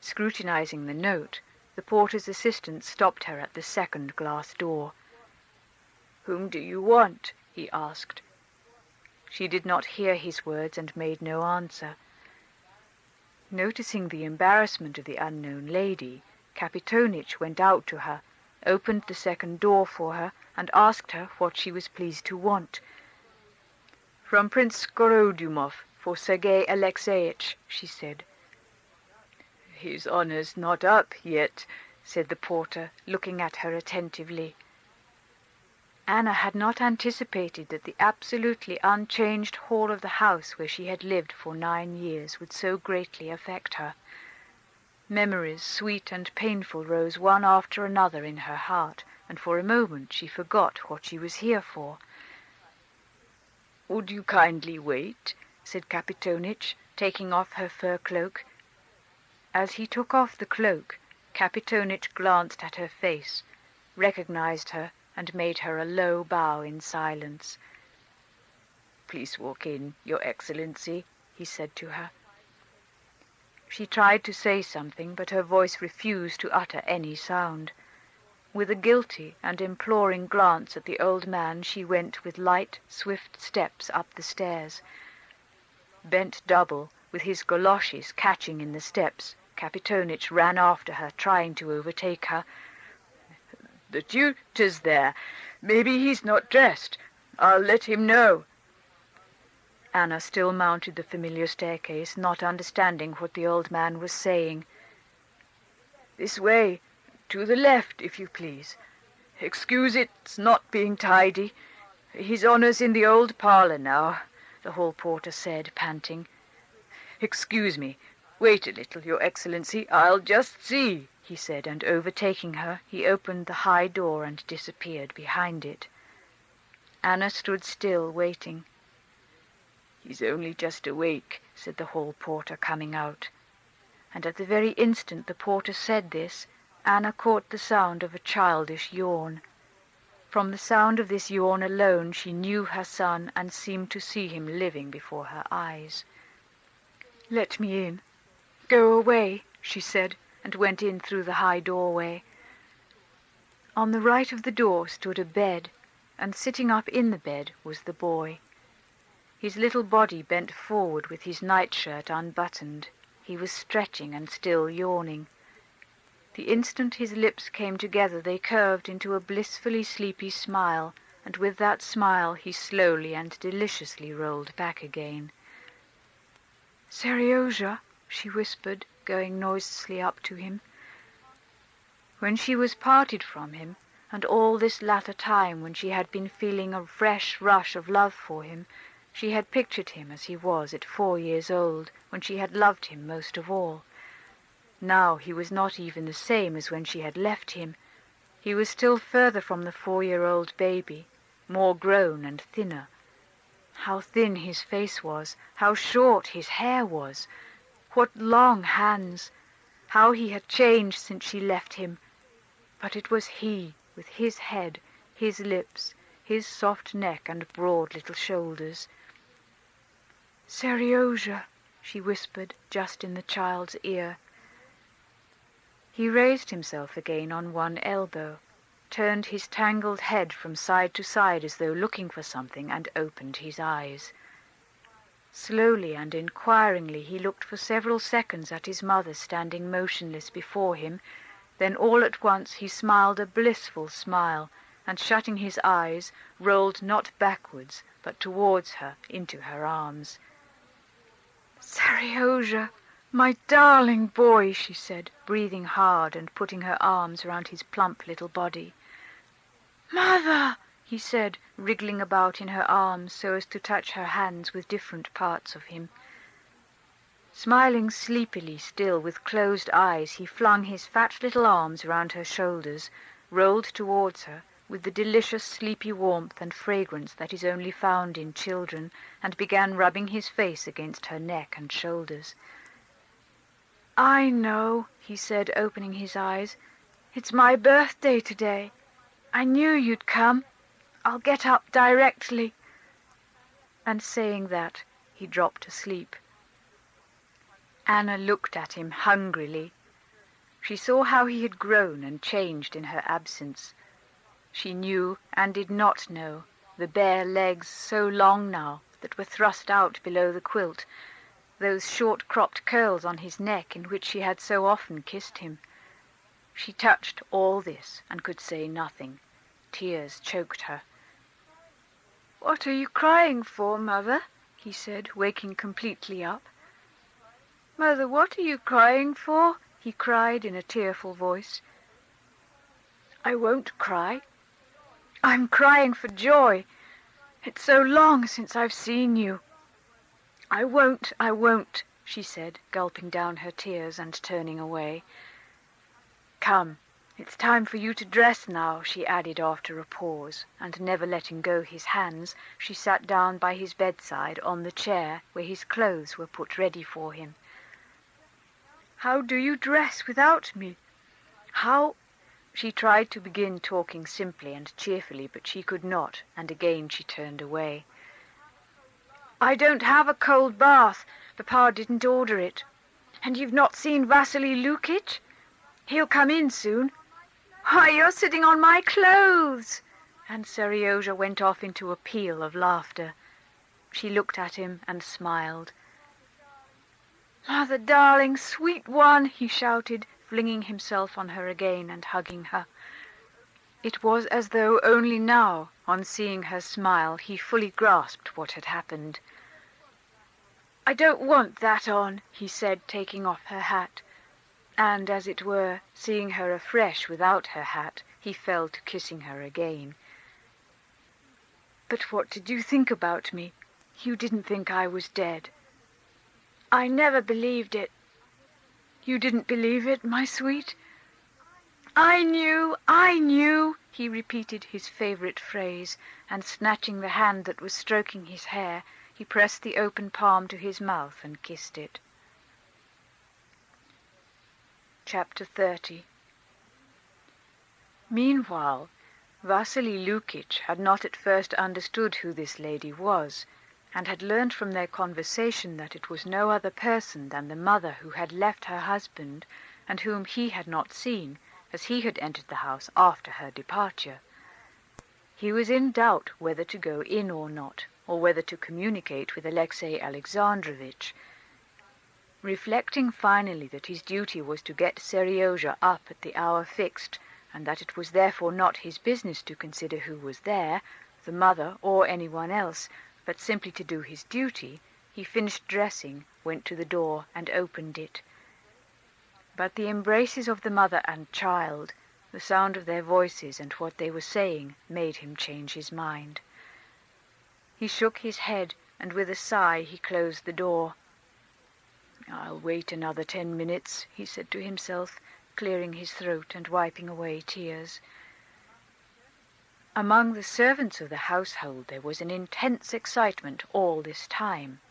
Scrutinizing the note, the porter's assistant stopped her at the second glass door. "Whom do you want?" he asked. She did not hear his words and made no answer. Noticing the embarrassment of the unknown lady, Kapitonich went out to her, opened the second door for her, and asked her what she was pleased to want. "From Prince Skorodumov, for Sergei Alexeyitch," she said. "His honor's not up yet," said the porter, looking at her attentively. Anna had not anticipated that the absolutely unchanged hall of the house where she had lived for 9 years would so greatly affect her. Memories, sweet and painful, rose one after another in her heart, and for a moment she forgot what she was here for. "Would you kindly wait?" said Kapitonich, taking off her fur cloak. As he took off the cloak, Kapitonich glanced at her face, recognized her, and made her a low bow in silence. "Please walk in, Your Excellency," he said to her. She tried to say something, but her voice refused to utter any sound. With a guilty and imploring glance at the old man, she went with light, swift steps up the stairs. Bent double, with his goloshes catching in the steps, Kapitonich ran after her, trying to overtake her. "The tutor's there. Maybe he's not dressed. I'll let him know." Anna still mounted the familiar staircase, not understanding what the old man was saying. "This way, to the left, if you please. Excuse it's not being tidy. His honor's in the old parlor now," the hall porter said, panting. "Excuse me. Wait a little, Your Excellency. I'll just see," he said, and overtaking her, he opened the high door and disappeared behind it. Anna stood still, waiting. "He's only just awake," said the hall porter, coming out. And at the very instant the porter said this, Anna caught the sound of a childish yawn. From the sound of this yawn alone she knew her son and seemed to see him living before her eyes. "Let me in. Go away," she said, and went in through the high doorway. On the right of the door stood a bed, and sitting up in the bed was the boy. His little body bent forward with his nightshirt unbuttoned. He was stretching and still yawning. The instant his lips came together they curved into a blissfully sleepy smile, and with that smile he slowly and deliciously rolled back again. "Seryozha," she whispered, going noiselessly up to him. When she was parted from him, and all this latter time when she had been feeling a fresh rush of love for him, she had pictured him as he was at 4 years old, when she had loved him most of all. Now he was not even the same as when she had left him. He was still further from the 4-year-old baby, more grown and thinner. How thin his face was, how short his hair was, what long hands, how he had changed since she left him. But it was he, with his head, his lips, his soft neck and broad little shoulders. "Seryozha," she whispered just in the child's ear. He raised himself again on one elbow, turned his tangled head from side to side as though looking for something, and opened his eyes. Slowly and inquiringly he looked for several seconds at his mother standing motionless before him, then all at once he smiled a blissful smile, and shutting his eyes, rolled not backwards, but towards her, into her arms. "Seryozha, my darling boy," she said, breathing hard and putting her arms round his plump little body. "Mother!" he said, wriggling about in her arms so as to touch her hands with different parts of him. Smiling sleepily still with closed eyes, he flung his fat little arms round her shoulders, rolled towards her with the delicious sleepy warmth and fragrance that is only found in children, and began rubbing his face against her neck and shoulders. "I know," he said, opening his eyes. "It's my birthday today. I knew you'd come. I'll get up directly." And saying that, he dropped asleep. Anna looked at him hungrily. She saw how he had grown and changed in her absence. She knew and did not know the bare legs so long now that were thrust out below the quilt, those short-cropped curls on his neck in which she had so often kissed him. She touched all this and could say nothing. Tears choked her. "What are you crying for, Mother?" he said, waking completely up. "Mother, what are you crying for?" he cried in a tearful voice. "I won't cry. I'm crying for joy. It's so long since I've seen you." I won't," she said, gulping down her tears and turning away. "Come, it's time for you to dress now," she added after a pause, and never letting go his hands, she sat down by his bedside on the chair where his clothes were put ready for him. "How do you dress without me? How—" She tried to begin talking simply and cheerfully, but she could not, and again she turned away. "I don't have a cold bath. Papa didn't order it. And you've not seen Vasily Lukitch? He'll come in soon. Why, you're sitting on my clothes!" And Seryozha went off into a peal of laughter. She looked at him and smiled. "Mother, darling, sweet one!" he shouted, flinging himself on her again and hugging her. It was as though only now, on seeing her smile, he fully grasped what had happened. "I don't want that on," he said, taking off her hat. And, as it were, seeing her afresh without her hat, he fell to kissing her again. "But what did you think about me? You didn't think I was dead." "I never believed it." "You didn't believe it, my sweet?" I knew," he repeated his favorite phrase, and snatching the hand that was stroking his hair, he pressed the open palm to his mouth and kissed it. Chapter 30. Meanwhile, Vasily Lukitch had not at first understood who this lady was, and had learned from their conversation that it was no other person than the mother who had left her husband, and whom he had not seen, as he had entered the house after her departure. He was in doubt whether to go in or not, or whether to communicate with Alexey Alexandrovitch. Reflecting finally that his duty was to get Seryozha up at the hour fixed, and that it was therefore not his business to consider who was there, the mother or anyone else, but simply to do his duty, he finished dressing, went to the door and opened it. But the embraces of the mother and child, the sound of their voices and what they were saying, made him change his mind. He shook his head, and with a sigh he closed the door. "I'll wait another 10 minutes," he said to himself, clearing his throat and wiping away tears. Among the servants of the household there was an intense excitement all this time.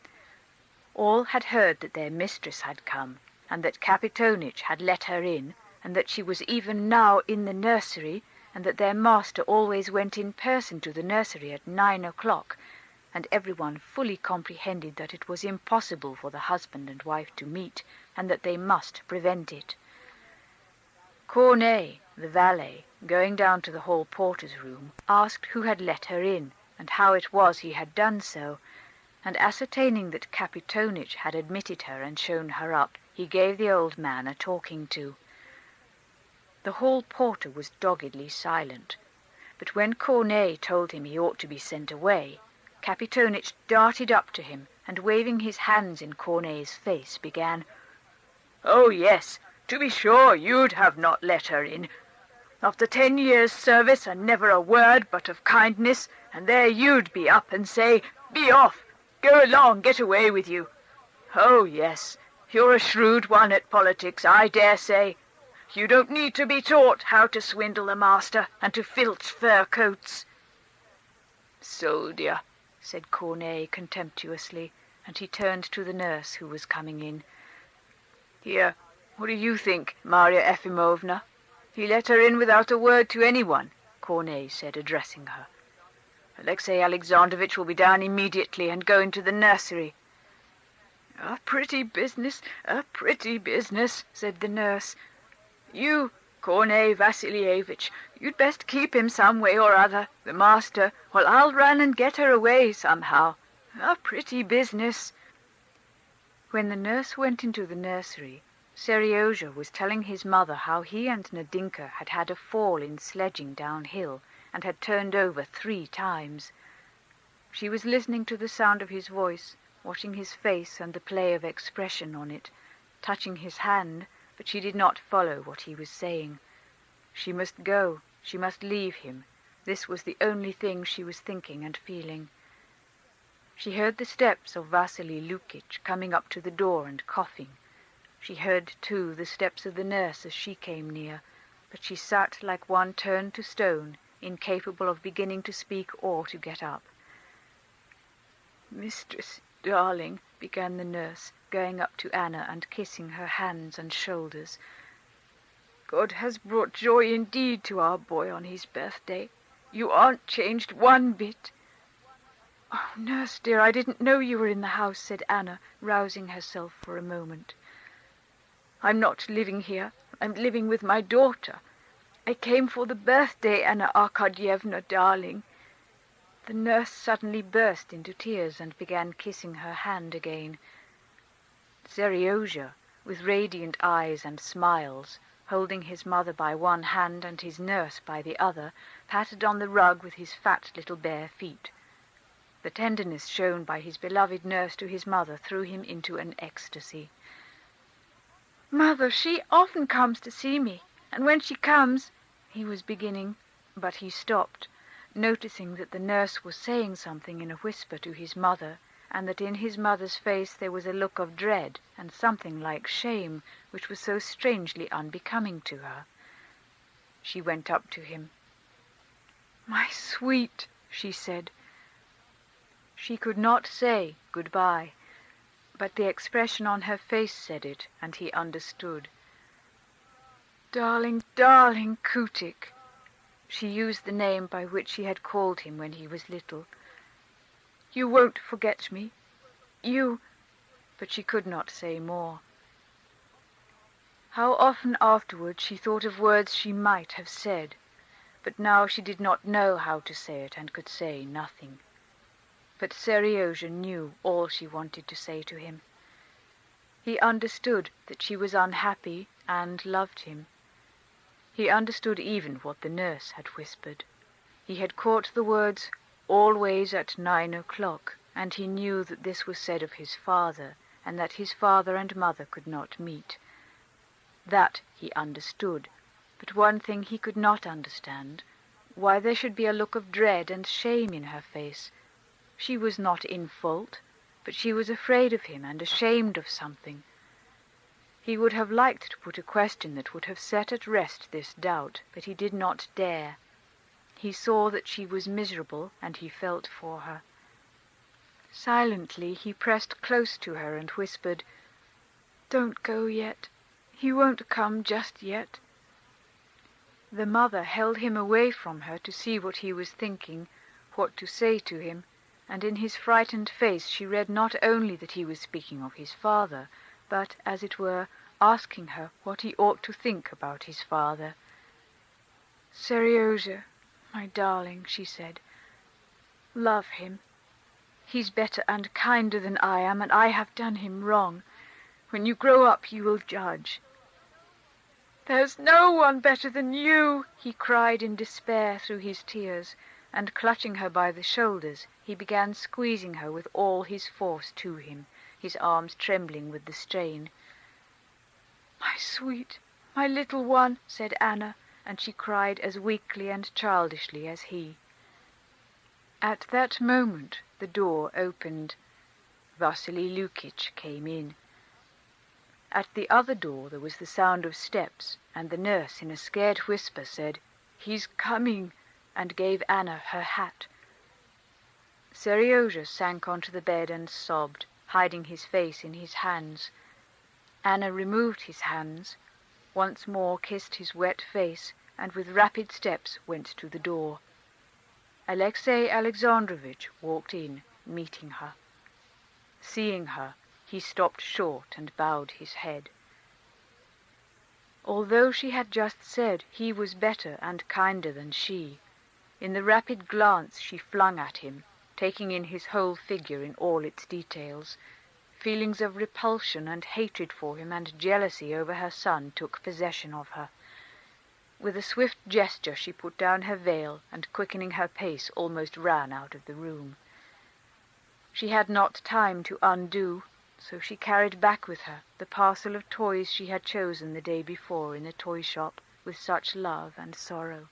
All had heard that their mistress had come, and that Kapitonich had let her in, and that she was even now in the nursery, and that their master always went in person to the nursery at 9 o'clock, and everyone fully comprehended that it was impossible for the husband and wife to meet, and that they must prevent it. Cornet, the valet, going down to the hall porter's room, asked who had let her in, and how it was he had done so, and ascertaining that Kapitonich had admitted her and shown her up, he gave the old man a talking to. The hall porter was doggedly silent, but when Cornet told him he ought to be sent away, Kapitonich darted up to him, and waving his hands in Cornet's face, began, "Oh, yes, to be sure, you'd have not let her in. After 10 years' service and never a word but of kindness, and there you'd be up and say, 'Be off! Go along, get away with you!' Oh, yes, you're a shrewd one at politics, I dare say. You don't need to be taught how to swindle a master and to filch fur coats." "Soldier," said Cornet contemptuously, and he turned to the nurse who was coming in. "Here, what do you think, Marya Efimovna?" "He let her in without a word to anyone," Cornet said, addressing her. "Alexey Alexandrovitch will be down immediately and go into the nursery." "A pretty business, said the nurse. "You, Corney Vassilievich, you'd best keep him some way or other, the master, while I'll run and get her away somehow. A pretty business." When the nurse went into the nursery, Seryozha was telling his mother how he and Nadinka had had a fall in sledging downhill and had turned over 3 times. She was listening to the sound of his voice, watching his face and the play of expression on it, touching his hand, but she did not follow what he was saying. She must go, she must leave him. This was the only thing she was thinking and feeling. She heard the steps of Vasily Lukitch coming up to the door and coughing. She heard, too, the steps of the nurse as she came near, but she sat like one turned to stone, incapable of beginning to speak or to get up. "Mistress, darling," began the nurse, going up to Anna and kissing her hands and shoulders. "God has brought joy indeed to our boy on his birthday. You aren't changed one bit." "Oh, nurse dear, I didn't know you were in the house," said Anna, rousing herself for a moment. "I'm not living here. I'm living with my daughter. I came for the birthday, Anna Arkadyevna, darling." The nurse suddenly burst into tears and began kissing her hand again. Seryozha, with radiant eyes and smiles, holding his mother by one hand and his nurse by the other, patted on the rug with his fat little bare feet. The tenderness shown by his beloved nurse to his mother threw him into an ecstasy. "Mother, she often comes to see me, and when she comes—" he was beginning, but he stopped, noticing that the nurse was saying something in a whisper to his mother, and that in his mother's face there was a look of dread and something like shame, which was so strangely unbecoming to her. She went up to him. "My sweet," she said. She could not say goodbye, but the expression on her face said it, and he understood. "Darling, darling Kutik." She used the name by which she had called him when he was little. "You won't forget me. You—" But she could not say more. How often afterwards she thought of words she might have said, but now she did not know how to say it and could say nothing. But Seryozha knew all she wanted to say to him. He understood that she was unhappy and loved him. He understood even what the nurse had whispered. He had caught the words, "always at 9 o'clock," and he knew that this was said of his father, and that his father and mother could not meet. That he understood, but one thing he could not understand, why there should be a look of dread and shame in her face. She was not in fault, but she was afraid of him and ashamed of something. He would have liked to put a question that would have set at rest this doubt, but he did not dare. He saw that she was miserable, and he felt for her. Silently he pressed close to her and whispered, "Don't go yet. He won't come just yet." The mother held him away from her to see what he was thinking, what to say to him, and in his frightened face she read not only that he was speaking of his father, but, as it were, asking her what he ought to think about his father. "Seryozha, my darling," she said, "love him. He's better and kinder than I am, and I have done him wrong. When you grow up you will judge." "There's no one better than you," he cried in despair through his tears, and clutching her by the shoulders, he began squeezing her with all his force to him, his arms trembling with the strain. "My sweet, my little one," said Anna, and she cried as weakly and childishly as he. At that moment the door opened. Vasily Lukitch came in. At the other door there was the sound of steps, and the nurse in a scared whisper said, "He's coming," and gave Anna her hat. Seryozha sank onto the bed and sobbed, hiding his face in his hands. Anna removed his hands, once more kissed his wet face, and with rapid steps went to the door. Alexey Alexandrovitch walked in, meeting her. Seeing her, he stopped short and bowed his head. Although she had just said he was better and kinder than she, in the rapid glance she flung at him, taking in his whole figure in all its details, feelings of repulsion and hatred for him and jealousy over her son took possession of her. With a swift gesture she put down her veil and, quickening her pace, almost ran out of the room. She had not time to undo, so she carried back with her the parcel of toys she had chosen the day before in the toy shop with such love and sorrow.